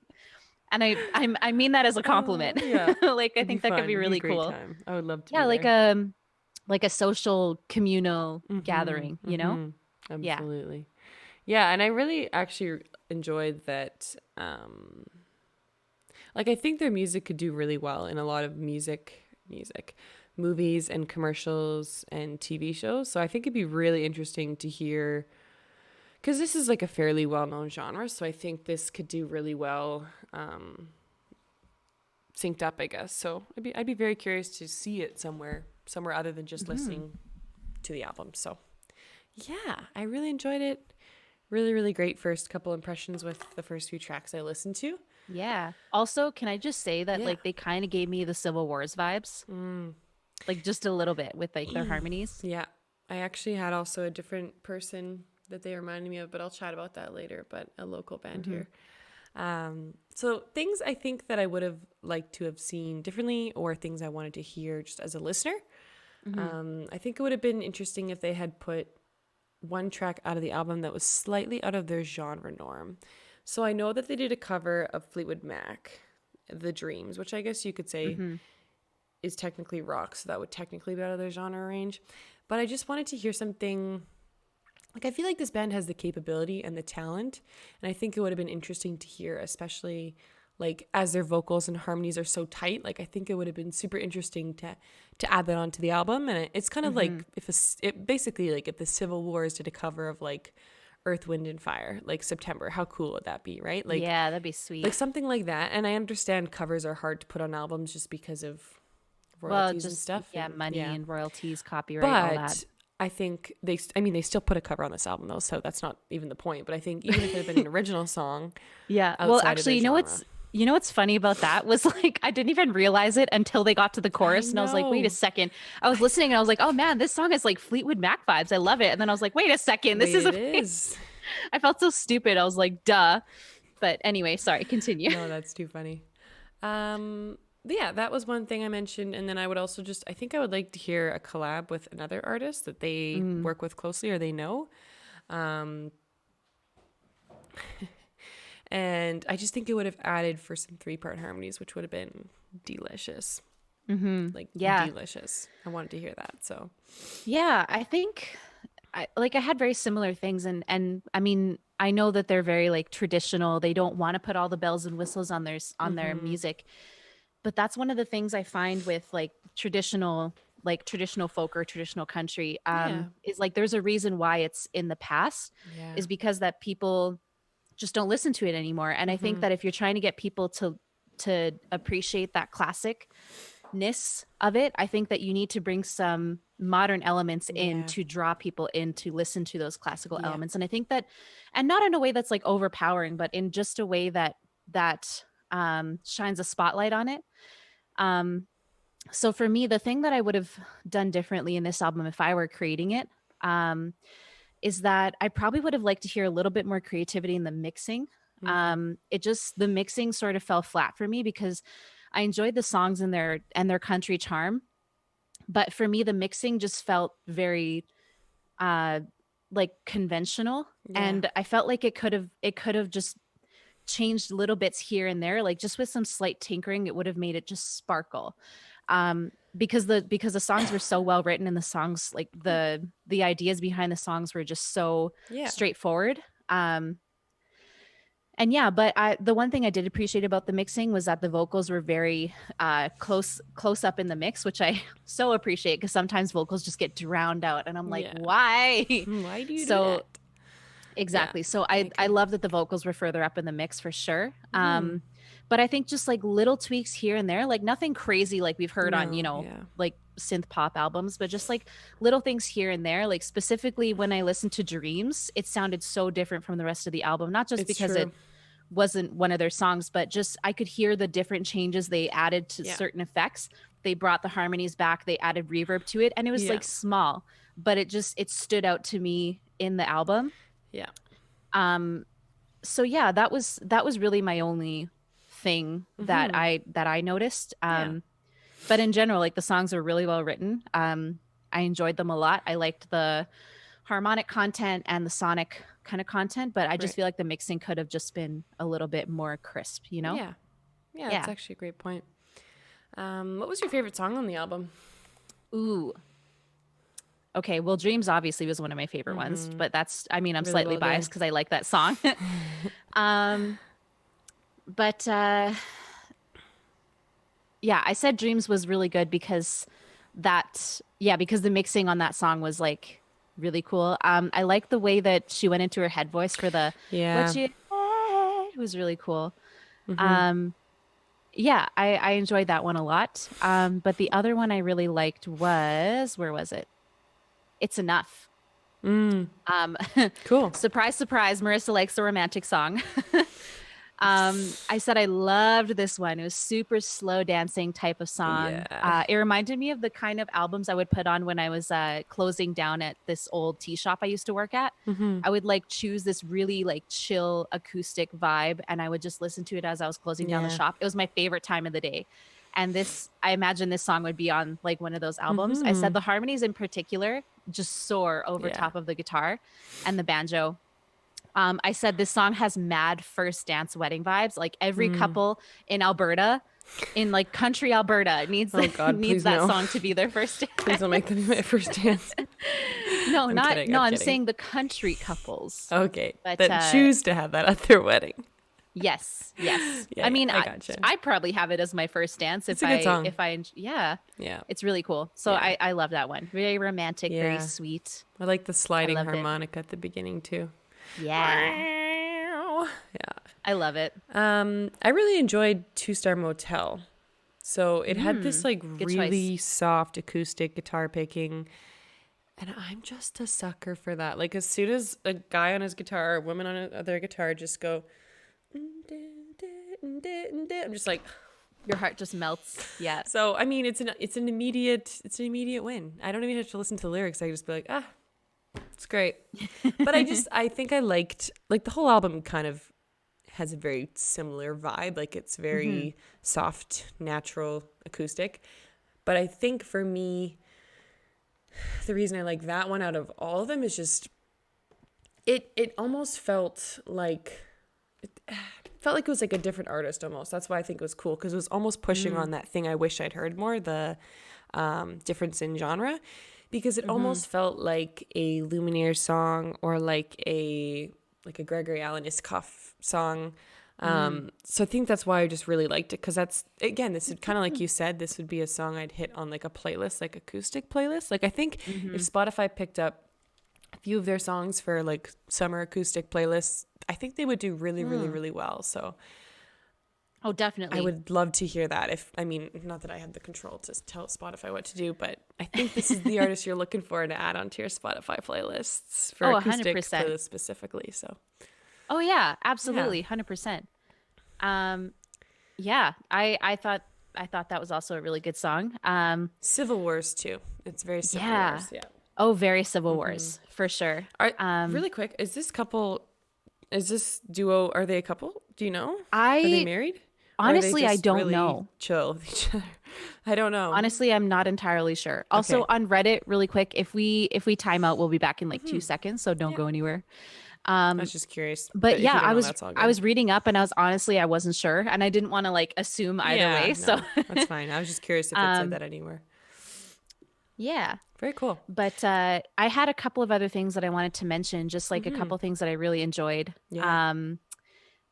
and I mean that as a compliment. Like I think that could be really cool. Time. I would love to. Yeah, like a social communal gathering, you know? Absolutely. Yeah, and I really actually enjoyed that. Like I think their music could do really well in a lot of movies and commercials and TV shows. So I think it'd be really interesting to hear, because this is like a fairly well-known genre. So I think this could do really well, synced up, I guess. So I'd be very curious to see it somewhere other than just listening to the album. So yeah, I really enjoyed it. Really, really great first couple impressions with the first few tracks I listened to. Yeah. Also, can I just say that like they kind of gave me the Civil Wars vibes, like just a little bit with like their harmonies. Yeah, I actually had also a different person that they reminded me of, but I'll chat about that later. But a local band Mm-hmm. here. So things I think that I would have liked to have seen differently, or things I wanted to hear just as a listener. Mm-hmm. I think it would have been interesting if they had put one track out of the album that was slightly out of their genre norm. So I know that they did a cover of Fleetwood Mac, The Dreams, which I guess you could say Mm-hmm. is technically rock, so that would technically be out of their genre range. But I just wanted to hear something. Like, I feel like this band has the capability and the talent, and I think it would have been interesting to hear, especially like as their vocals and harmonies are so tight. Like, I think it would have been super interesting to add that onto the album. And it's kind of Mm-hmm. like it basically like if the Civil Wars did a cover of like Earth, Wind, and Fire, like September. How cool would that be, right? Yeah, that'd be Like sweet. something like that. And I understand covers are hard to put on albums just because of Well, royalties and just stuff, yeah, and money yeah. and royalties, copyright, all that. But I think they still put a cover on this album though, so that's not even the point. But I think even if it had been an original song Yeah. Well, outside of actually, their genre. you know what's funny about that was like I didn't even realize it until they got to the I chorus and I was like, wait a know. second. I was listening and I was like, oh man, this song is like Fleetwood Mac vibes. I love it. And then I was like, wait a second, this Wait, is it a is. I felt so stupid. I was like, duh. But anyway, sorry, continue. No, that's too funny. But yeah, that was one thing I mentioned. And then I would also I think I would like to hear a collab with another artist that they Mm. work with closely or they know. Um, and I just think it would have added for some 3-part harmonies, which would have been delicious. Mm-hmm. Like, Yeah. delicious. I wanted to hear that. So, Yeah, I think I had very similar things and I mean, I know that they're very like traditional. They don't want to put all the bells and whistles on on their mm-hmm. music. But that's one of the things I find with like traditional folk or traditional country Yeah. is like there's a reason why it's in the past Yeah. is because that people just don't listen to it anymore. And I think Mm-hmm. that if you're trying to get people to appreciate that classicness of it, I think that you need to bring some modern elements in Yeah. to draw people in to listen to those classical Yeah. elements. And I think that, and not in a way that's like overpowering, but in just a way that shines a spotlight on it. Um, so for me, the thing that I would have done differently in this album if I were creating it, um, is that I probably would have liked to hear a little bit more creativity in the mixing. Mm-hmm. It just the mixing sort of fell flat for me because I enjoyed the songs and their country charm, but for me the mixing just felt very uh like conventional, Yeah. and I felt like it could have just changed little bits here and there, like just with some slight tinkering it would have made it just sparkle. Because the songs were so well written and the songs like the ideas behind the songs were just so Yeah. straightforward. And yeah, but the one thing I did appreciate about the mixing was that the vocals were very close up in the mix, which I so appreciate because sometimes vocals just get drowned out and I'm like, Yeah. why? Why do you do So that? Yeah. exactly. So I I can. love that the vocals were further up in the mix for sure. Mm-hmm. But I think just like little tweaks here and there, like nothing crazy like we've heard on, No. Yeah. like synth pop albums, but just like little things here and there. Like specifically when I listened to Dreams, it sounded so different from the rest of the album, not just It's because true. it wasn't one of their songs, but just I could hear the different changes they added to Yeah. certain effects. They brought the harmonies back, they added reverb to it, and it was Yeah. like small, but it stood out to me in the album. Yeah. Um so yeah, that was really my only thing Mm-hmm. that I noticed. Yeah. But in general, like the songs are really well written. I enjoyed them a lot. I liked the harmonic content and the sonic kind of content, but I just Right. feel like the mixing could have just been a little bit more crisp, you know? Yeah. Yeah. That's Yeah. actually a great point. What was your favorite song on the album? Ooh. Okay, well, Dreams obviously was one of my favorite ones, Mm-hmm. but that's, I mean, I'm Really slightly well done. biased because I like that song. um, but yeah, I said Dreams was really good because because the mixing on that song was like really cool. I like the way that she went into her head voice for the what Yeah. you said was really cool. Mm-hmm. Um, yeah, I enjoyed that one a lot. But the other one I really liked was, where was it? It's Enough. Mm. Um, Cool. surprise, surprise, Marissa likes the romantic song. I said I loved this one. It was super slow dancing type of song. Yeah. It reminded me of the kind of albums I would put on when I was closing down at this old tea shop I used to work at. Mm-hmm. I would like choose this really like chill acoustic vibe and I would just listen to it as I was closing down the Yeah. shop. It was my favorite time of the day. And this, I imagine this song would be on like one of those albums. I Mm-hmm. said the harmonies in particular just soar over Yeah. top of the guitar and the banjo. I said this song has mad first dance wedding vibes. Like every couple in Alberta, in like country Alberta, needs Oh God, needs please that no. song to be their first Please don't make them be my first dance. no, I'm not kidding. no. I'm I'm kidding. saying the country couples. Okay. But That choose to have that at their wedding. yes, yes. Yeah, I yeah, mean, I gotcha. I probably have it as my first dance It's a good song. yeah, Yeah. it's really cool. So Yeah. I love that one. Very romantic, very Yeah. sweet. I like the I sliding loved it. harmonica at the beginning too. Yeah, Yeah. I love it. I really enjoyed Two Star Motel. So it had this like Good choice. really soft acoustic guitar picking. And I'm just a sucker for that. Like as soon as a guy on his guitar or a woman on their guitar just go, I'm just like, Your heart just melts. Yeah. so I mean it's an immediate win. I don't even have to listen to the lyrics. I just be like, it's great. But I think I liked like the whole album kind of has a very similar vibe. Like it's very soft, natural, acoustic. But I think for me, the reason I like that one out of all of them is just it almost felt like it was like a different artist almost. That's why I think it was cool because it was almost pushing on that thing I wish I'd heard more, the difference in genre, because it almost felt like a Lumineer song or like a Gregory Alan Isikoff song. So I think that's why I just really liked it because that's, again, this would kind of like you said, this would be a song I'd hit on like a playlist, like acoustic playlist. Like I think if Spotify picked up a few of their songs for like summer acoustic playlists, I think they would do really, really, really well. So Oh, definitely. I would love to hear that. Not that I have the control to tell Spotify what to do, but I think this is the artist you're looking for to add onto your Spotify playlists for Oh, acoustic 100%. playlists specifically. So Oh yeah, absolutely, 100%. Yeah, I thought that was also a really good song. Civil Wars too. It's very Civil Yeah. Wars. Yeah. Oh, very Civil Wars for sure. Really quick, is this duo, are they a couple? Do you know? Are they I married? Or are they honestly I just don't really know. chill with each other? I don't know. Honestly, I'm not entirely sure. Also Okay. on Reddit, really quick, if we time out, we'll be back in like 2 seconds, so don't Yeah. go anywhere. I was just curious. But if yeah, you don't I know, was that's all I good. was reading up and I wasn't sure and I didn't want to like assume either Yeah, way. So no, that's fine. I was just curious if it said that anywhere. yeah. Very cool. But I had a couple of other things that I wanted to mention, just like a couple things that I really enjoyed. Yeah.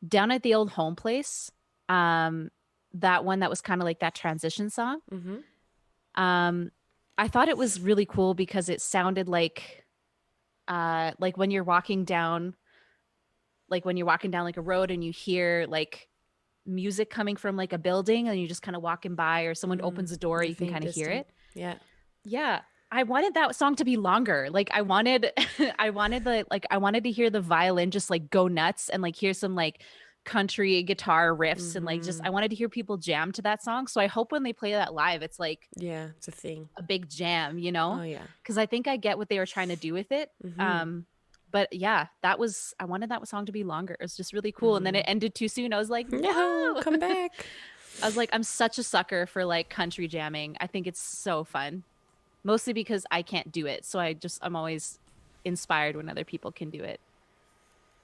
Down at the old home place, that one that was kind of like that transition song. I thought it was really cool because it sounded like when you're walking down, like a road and you hear like music coming from like a building and you're just kind of walking by or someone opens the door, you can Faint kind of hear distant. it. Yeah. Yeah. I wanted that song to be longer. Like I wanted I wanted to hear the violin just like go nuts and like hear some like country guitar riffs and like just I wanted to hear people jam to that song. So I hope when they play that live it's like Yeah, it's a thing. a big jam, Oh yeah. Cuz I think I get what they were trying to do with it. But yeah, I wanted that song to be longer. It was just really cool and then it ended too soon. I was like, No, "No." come back. I was like, I'm such a sucker for like country jamming. I think it's so fun. Mostly because I can't do it. So I'm always inspired when other people can do it.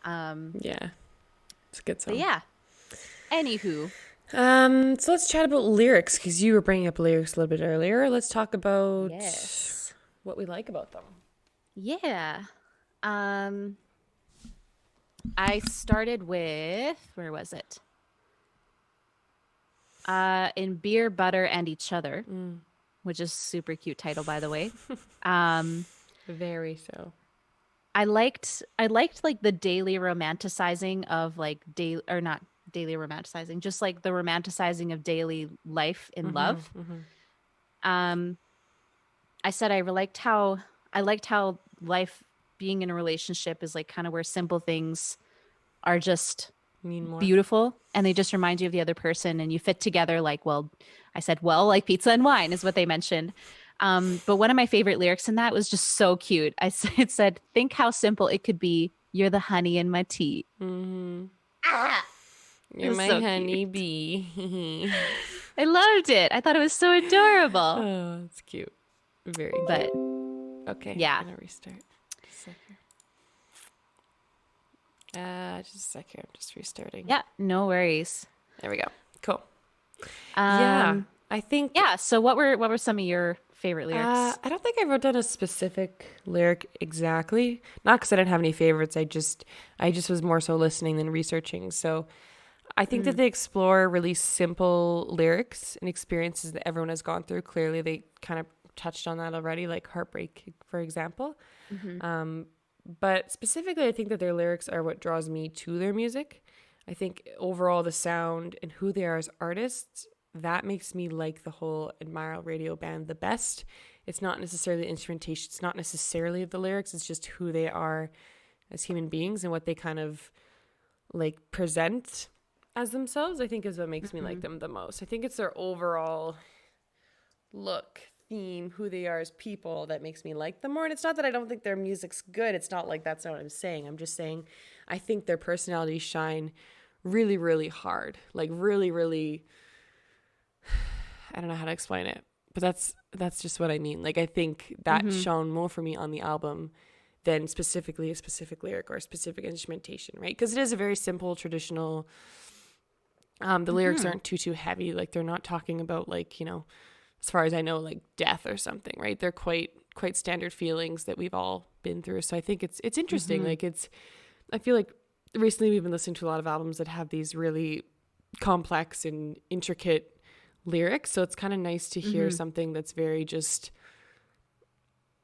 Yeah. It's a good song. But yeah. Anywho. So let's chat about lyrics because you were bringing up lyrics a little bit earlier. Let's talk about Yes. what we like about them. Yeah. I started with, where was it? In Beer, Butter, and Each Other, which is super cute title, by the way. Very so. I liked like the daily romanticizing of like or not daily romanticizing, just like the romanticizing of daily life in love. I said I liked how life being in a relationship is like kind of where simple things are just mean more. beautiful, and they just remind you of the other person, and you fit together like, well, I said, well, like pizza and wine is what they mentioned. But one of my favorite lyrics in that was just so cute. It said, think how simple it could be. You're the honey in my tea. Mm-hmm. Ah, it You're was my so cute. honeybee. I loved it. I thought it was so adorable. Oh, it's cute. Very cute. But Okay, yeah, I'm gonna restart. Just a sec here. Just a sec here. I'm just restarting. yeah, no worries. There we go. Cool. Yeah, Um, I think. yeah. So what were some of your favorite lyrics? I don't think I wrote down a specific lyric exactly. Not because I didn't have any favorites. I just was more so listening than researching. So I think that Mm, they explore really simple lyrics and experiences that everyone has gone through. Clearly, they kind of touched on that already, like heartbreak, for example. mm-hmm, But specifically, I think that their lyrics are what draws me to their music. I think overall, the sound and who they are as artists, that makes me like the whole Admiral radio band the best. It's not necessarily the instrumentation, it's not necessarily the lyrics, it's just who they are as human beings and what they kind of like present as themselves, I think is what makes me mm-hmm, like them the most. I think it's their overall look, theme, who they are as people that makes me like them more. And it's not that I don't think their music's good. It's not like that's not what I'm saying. I'm just saying I think their personalities shine really, really hard. Like really, really I don't know how to explain it. But that's just what I mean. Like I think that mm-hmm, shone more for me on the album than specifically a specific lyric or a specific instrumentation, right? Because it is a very simple, traditional the lyrics mm-hmm. aren't too heavy. Like they're not talking about like, as far as I know, like death or something, right? They're quite standard feelings that we've all been through. So I think it's interesting. Mm-hmm. Like I feel like recently we've been listening to a lot of albums that have these really complex and intricate lyrics. So it's kind of nice to hear Mm-hmm. something that's very just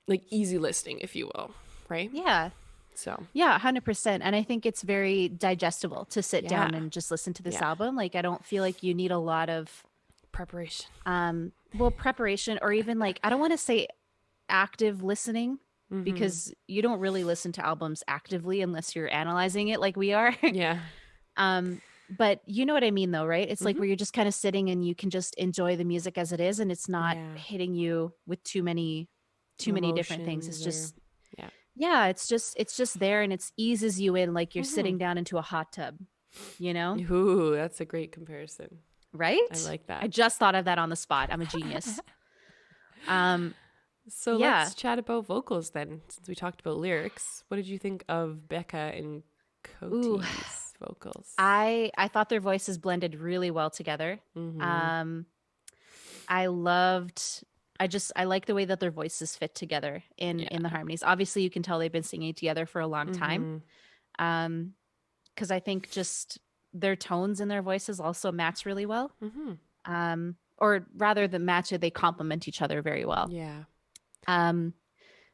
like easy listening, if you will, right? Yeah. So Yeah, 100%. And I think it's very digestible to sit yeah, down and just listen to this yeah, album. Like I don't feel like you need a lot of preparation. well, preparation or even like I don't want to say active listening Mm-hmm. because you don't really listen to albums actively unless you're analyzing it like we are. Yeah. um but you know what I mean though, right? It's like Mm-hmm. where you're just kind of sitting and you can just enjoy the music as it is and it's not Yeah. hitting you with too many different things. It's Emotions or just yeah. yeah, it's just there and it's eases you in like you're Mm-hmm. sitting down into a hot tub, you know? Ooh, that's a great comparison. I Right? like I that. just thought of that on the spot. I'm a genius. Um So yeah. let's chat about vocals then, since we talked about lyrics. What did you think of Becca and Ooh, Coty's vocals? I thought their voices blended really well together. Mm-hmm. Um I loved I like the way that their voices fit together in the Yeah. harmonies. Obviously you can tell they've been singing together for a long time. Mm-hmm. Um because I think just their tones and their voices also match really well. Mm-hmm. Or rather than match it, they complement each other very well. Yeah. Um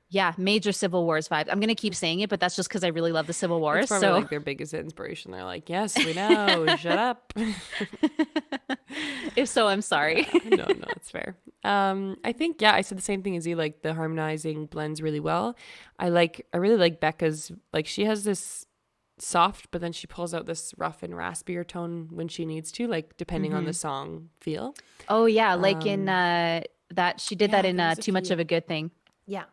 yeah, major Civil Wars vibes. I'm gonna keep saying it, but that's just because I really love the Civil It's Wars. probably So like their biggest inspiration. They're like, yes, we know, shut up. if so, I'm sorry. Yeah, no, it's fair. I think yeah, I said the same thing as you. Like the harmonizing blends really well. I really like Becca's. Like she has this soft, but then she pulls out this rough and raspier tone when she needs to, like depending on hmm the song feel. Oh yeah, like in Um, that she did that yeah, in there was a Too Much of few. a Good Thing. Yeah,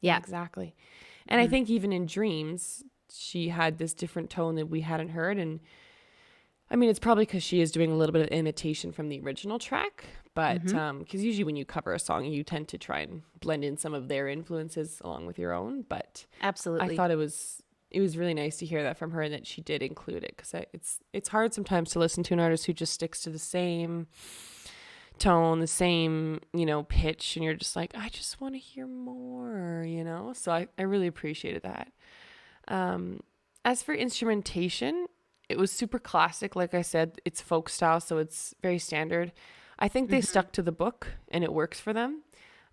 yeah, Yeah. exactly. And I hmm think even in Dreams, she had this different tone that we hadn't heard, and I mean, it's probably because she is doing a little bit of imitation from the original track, but hmm because usually when you cover a song, you tend to try and blend in some of their influences along with your own. But I Absolutely. thought it was really nice to hear that from her and that she did include it because it's hard sometimes to listen to an artist who just sticks to the same tone, the same pitch, and you're just like, I just want to hear more. So I really appreciated that. As for instrumentation, it was super classic. Like I said, it's folk style, so it's very standard. I think they hmm stuck to the book and it works for them.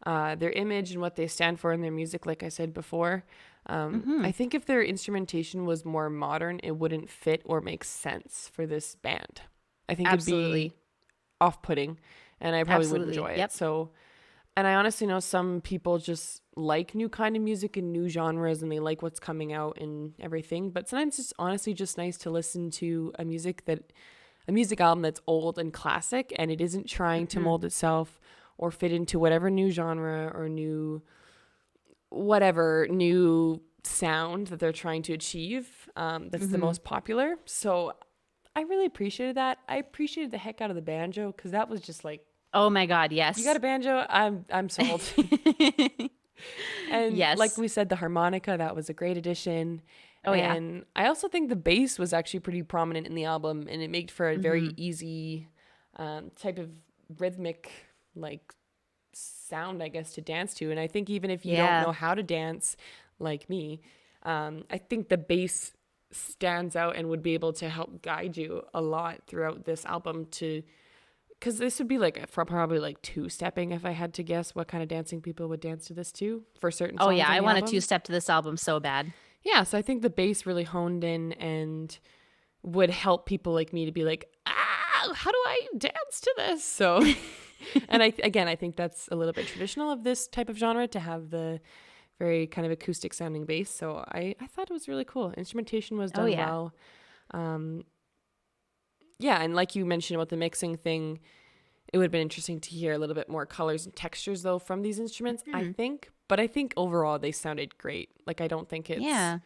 Their image and what they stand for in their music, like I said before. hmm I think if their instrumentation was more modern, it wouldn't fit or make sense for this band. I think it'd be Absolutely. off putting and I probably wouldn't Absolutely. enjoy it. Yep. So And I honestly know some people just like new kind of music and new genres and they like what's coming out and everything. But sometimes it's honestly just nice to listen to a music album that's old and classic and it isn't trying to Mhm. mold itself or fit into whatever new genre or whatever new sound that they're trying to achieve. That's the Mhm. most popular. So I really appreciated that. I appreciated the heck out of the banjo because that was just like, Oh my god, you got yes. a banjo, I'm sold. And like Yes. we said, the harmonica, that was a great addition. Oh yeah. And I also think the bass was actually pretty prominent in the album, and it made for a very Mhm. easy type of rhythmic, like sound, I guess, to dance to. And I think even if you don't Yeah. know how to dance, like me, I think the bass stands out and would be able to help guide you a lot throughout this album to because this would be like for probably like two stepping if I had to guess what kind of dancing people would dance to this too for certain Oh songs yeah, on I the want a album. two-step to this album so bad. Yeah, so I think the bass really honed in and would help people like me to be like, ah, how do I dance to this? So, and I think that's a little bit traditional of this type of genre to have the very kind of acoustic sounding bass. So I thought it was really cool. Instrumentation was Oh done yeah. well. Um, yeah, and like you mentioned about the mixing thing, it would have been interesting to hear a little bit more colors and textures though from these instruments, I Mhm. think. But I think overall they sounded great. Like Yeah.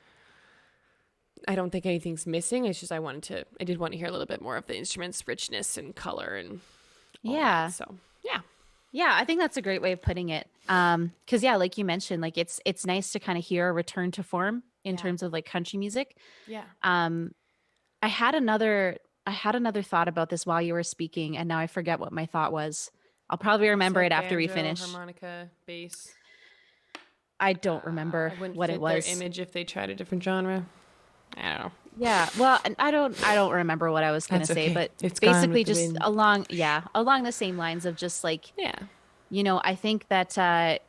I don't think anything's missing. It's just I did want to hear a little bit more of the instruments richness and color and all that. Yeah. So, yeah. Yeah, I think that's a great way of putting it. Cuz yeah, like you mentioned, like it's nice to kind of hear a return to form in Yeah. terms of like country music. Yeah. Um I had another I had another thought about this while you were speaking and now I forget what my thought was. I'll probably You remember it said after we banjo, finish. harmonica, bass. I don't remember I wouldn't what it fit their was. image if they tried a different genre. I don't know. Yeah, well, and I don't remember what I was gonna That's say, okay. but It's gone with basically the just wind. along the same lines of just like, Yeah. I think that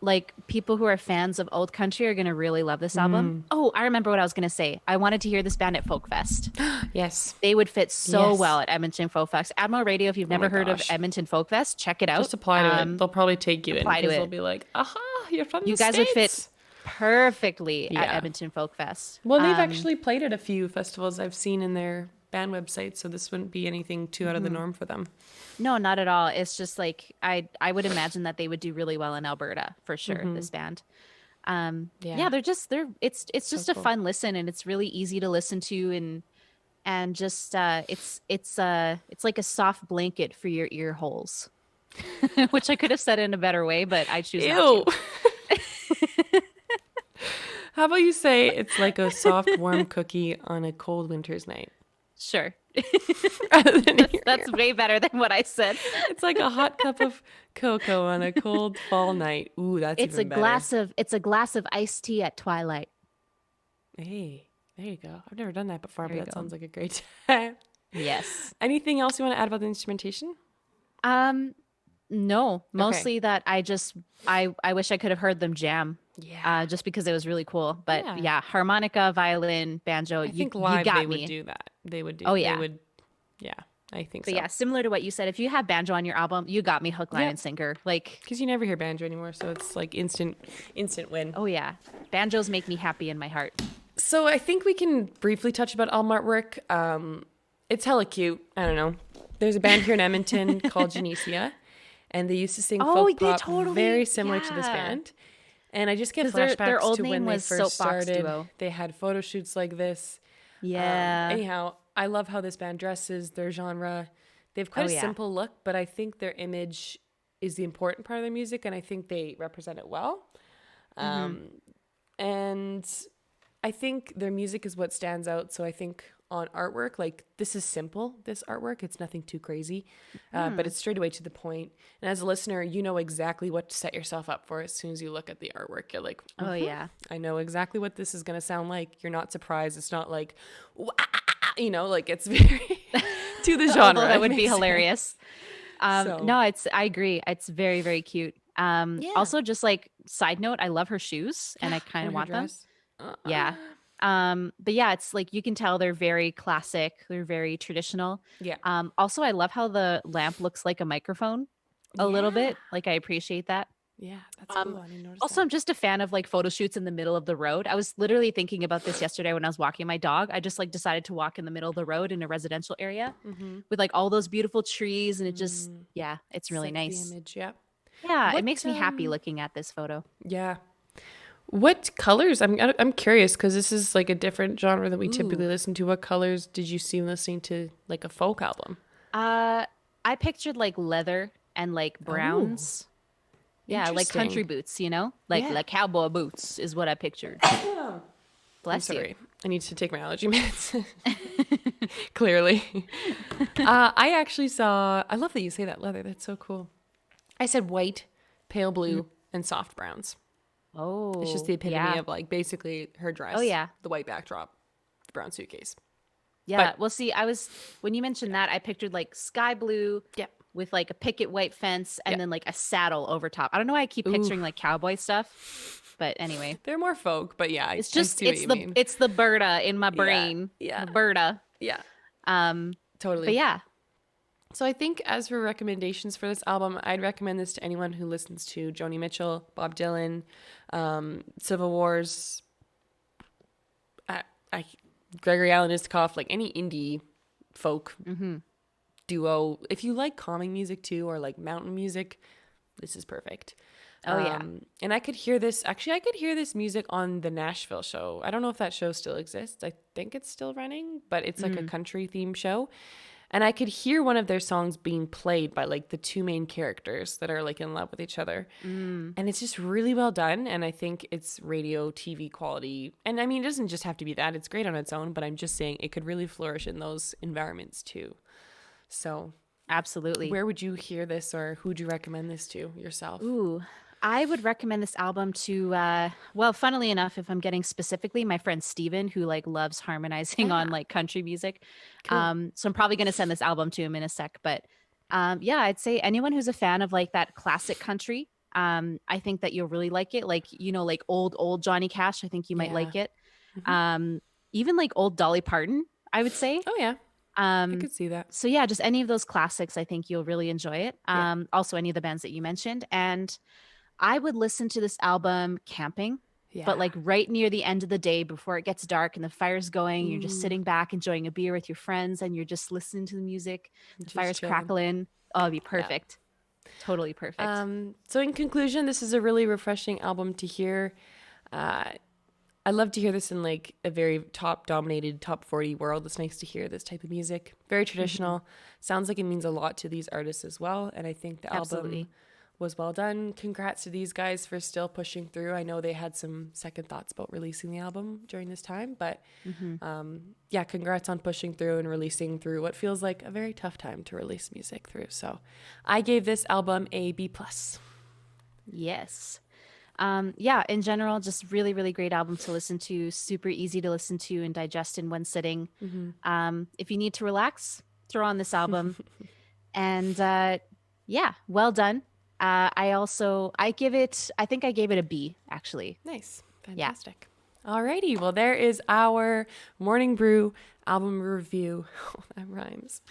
like people who are fans of old country are gonna really love this album. Oh, I remember what I was gonna say. I wanted to hear this band at Folk Fest. Yes. They would fit so well Yes. at Edmonton Folk Fest. Admiral Radio, if you've Oh my never heard of gosh. Edmonton Folk Fest, check it out. Just apply to it. They'll probably take you in Apply to because they'll it. be like, aha, you're from the You guys would fit States. perfectly at Yeah. Edmonton Folk Fest. Well, they've actually played at a few festivals I've seen in their band website, so this wouldn't be anything too out of the Mhm. norm for them. No, not at all. It's just like I would imagine that they would do really well in Alberta for sure, Mm-hmm. this band. Yeah. Yeah, they're it's So just a cool. fun listen and it's really easy to listen to and just it's like a soft blanket for your ear holes. Which I could have said in a better way, but I choose not Ew. to. How about you say it's like a soft, warm cookie on a cold winter's night? Sure. Rather than That's your ear. that's way better than what I said. It's like a hot cup of cocoa on a cold fall night. Ooh, that's even better. It's a glass of iced tea at twilight. Hey, there you go. I've never done that before, There but you that go. sounds like a great time. Yes. Anything else you want to add about the instrumentation? Um No, Okay. mostly that I wish I could have heard them jam, Yeah. just because it was really cool. But Yeah. yeah, harmonica, violin, banjo, I think you live they got would me. do that. Oh They yeah. would, yeah, I think But so. yeah, similar to what you said, if you have banjo on your album, you got me hook, line, Yep. and sinker. Like, Because you never hear banjo anymore, so it's like instant win. oh yeah, banjos make me happy in my heart. So I think we can briefly touch about album artwork. It's hella cute. I don't know. There's a band here in Edmonton called Genesia, and they used to sing Oh, folk they pop very totally, similar to this yeah. band. And I just get Because their flashbacks old to when name they was first Soapbox started. Duo. They had photo shoots like this. Yeah. Anyhow, I love how this band dresses, their genre. They have quite Oh a yeah. simple look, but I think their image is the important part of their music, and I think they represent it well. Mm-hmm. And I think their music is what stands out. So I think on artwork, like this is simple, this artwork, it's nothing too crazy, but Hmm. it's straight away to the point. And as a listener, you know exactly what to set yourself up for as soon as you look at the artwork. You're like, Oh yeah. I know exactly what this is going to sound like. You're not surprised. It's not like, "Wah," like it's very to the Although genre. that It would be makes sense. hilarious. So, No, I agree. It's very, very cute. yeah. Also just like side note, I love her shoes and I kind And of her want them. dress. Uh, Yeah. But yeah, it's like you can tell they're very classic, they're very traditional. yeah. Also I love how the lamp looks like a microphone. a little Yeah. bit. Like I appreciate that. Yeah, that's cool. Um, I didn't notice Also, that. I'm just a fan of like photo shoots in the middle of the road. I was literally thinking about this yesterday when I was walking my dog. I just like decided to walk in the middle of the road in a residential area Mm-hmm. with like all those beautiful trees, and it just, Mm, yeah, it's really set the nice. image. Yeah. Yeah, it What makes me happy looking at this photo. yeah. What colors? I'm curious because this is like a different genre than we typically Ooh. listen to. What colors did you see listening to like a folk album? Uh, I pictured like leather and like Oh, browns. Yeah, like country interesting. boots, you know? Yeah. Like cowboy boots is what I pictured. I'm Bless you. sorry. I need to take my allergy meds. Clearly. I actually saw, I love that you say that leather. That's so cool. I said white, pale Mm. blue, and soft browns. It's just Oh, the epitome yeah. of like basically her Oh, dress, yeah. the white backdrop, the brown suitcase. Yeah. But Well, see, when you mentioned that, I pictured like sky blue yeah, with like a picket white fence yeah. and then like a saddle over top. I don't know why I keep Ooh, picturing like cowboy stuff, but anyway, they're more folk, but yeah, it's I just see what you mean. it's the Berta in my Yeah, brain, yeah, the Berta. yeah, Um, but totally. yeah, So I think as for recommendations for this album, I'd recommend this to anyone who listens to Joni Mitchell, Bob Dylan, Civil Wars, I, I, Gregory Alan Isikoff, like any indie folk hmm. duo. If you like calming music too, or like mountain music, this is perfect. Oh yeah. And I could hear this. Actually, I could hear this music on the Nashville show. I don't know if that show still exists. I think it's still running, but it's like a Mm. country theme show. And I could hear one of their songs being played by like the two main characters that are like in love with each other. Mm. And it's just really well done. And I think it's radio, TV quality. And I mean, it doesn't just have to be that, it's great on its own, but I'm just saying it could really flourish in those environments too. So, Absolutely. where would you hear this or who would you recommend this to yourself? Ooh, I would recommend this album to well, funnily enough, if I'm getting specifically, my friend Steven, who like loves harmonizing on Ah, like country music. cool. So I'm probably gonna send this album to him in a sec. But yeah, I'd say anyone who's a fan of like that classic country, I think that you'll really like it. Like, you know, like old Johnny Cash, I think you might Yeah. like it. Hmm. Um, Even like old Dolly Parton, I would say. Oh, yeah. I Um, could see that. so yeah, just any of those classics, I think you'll really enjoy it. Yeah. Also any of the bands that you mentioned. And I would listen to this album camping, but Yeah. like right near the end of the day before it gets dark and the fire's going, you're just Ooh, sitting back enjoying a beer with your friends and you're just listening to the music, the just fire's chilling. crackling. Oh, it'd be Yeah. perfect. Totally perfect. So in conclusion, this is a really refreshing album to hear. Uh, I love to hear this in like a very top dominated top 40 world. It's nice to hear this type of music. Very Mhm. traditional. Sounds like it means a lot to these artists as well. And I think the album Absolutely. was well done. Congrats to these guys for still pushing through. I know they had some second thoughts about releasing the album during this time, but Hmm. yeah, congrats on pushing through and releasing through what feels like a very tough time to release music through. So I gave this album a B plus. Yes. Yeah, in general, just really, really great album to listen to. Super easy to listen to and digest in one sitting. Mm-hmm. If you need to relax, throw on this album. And yeah, well done. I think I gave it a B, actually. Nice. Yeah. Fantastic. Alrighty. Well, there is our Morning Brew album review. Oh, that rhymes.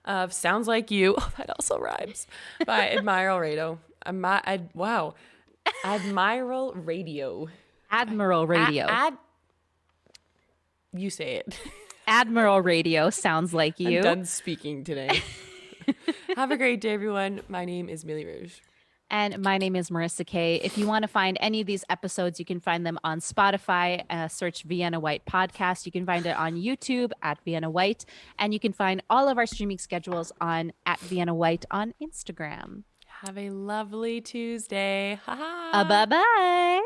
Of Sounds Like You. Oh, that also rhymes. By Admiral Radio. Wow. Admiral Radio. Admiral Radio. You say it. Admiral Radio sounds like I'm you. done speaking today. Have a great day, everyone. My name is Millie Rouge. And my name is Marissa Kay. If you want to find any of these episodes, you can find them on Spotify. Search Vienna Whyte Podcast. You can find it on YouTube at Vienna Whyte. And you can find all of our streaming schedules on at Vienna Whyte on Instagram. Have a lovely Tuesday. Ha ha. Bye bye.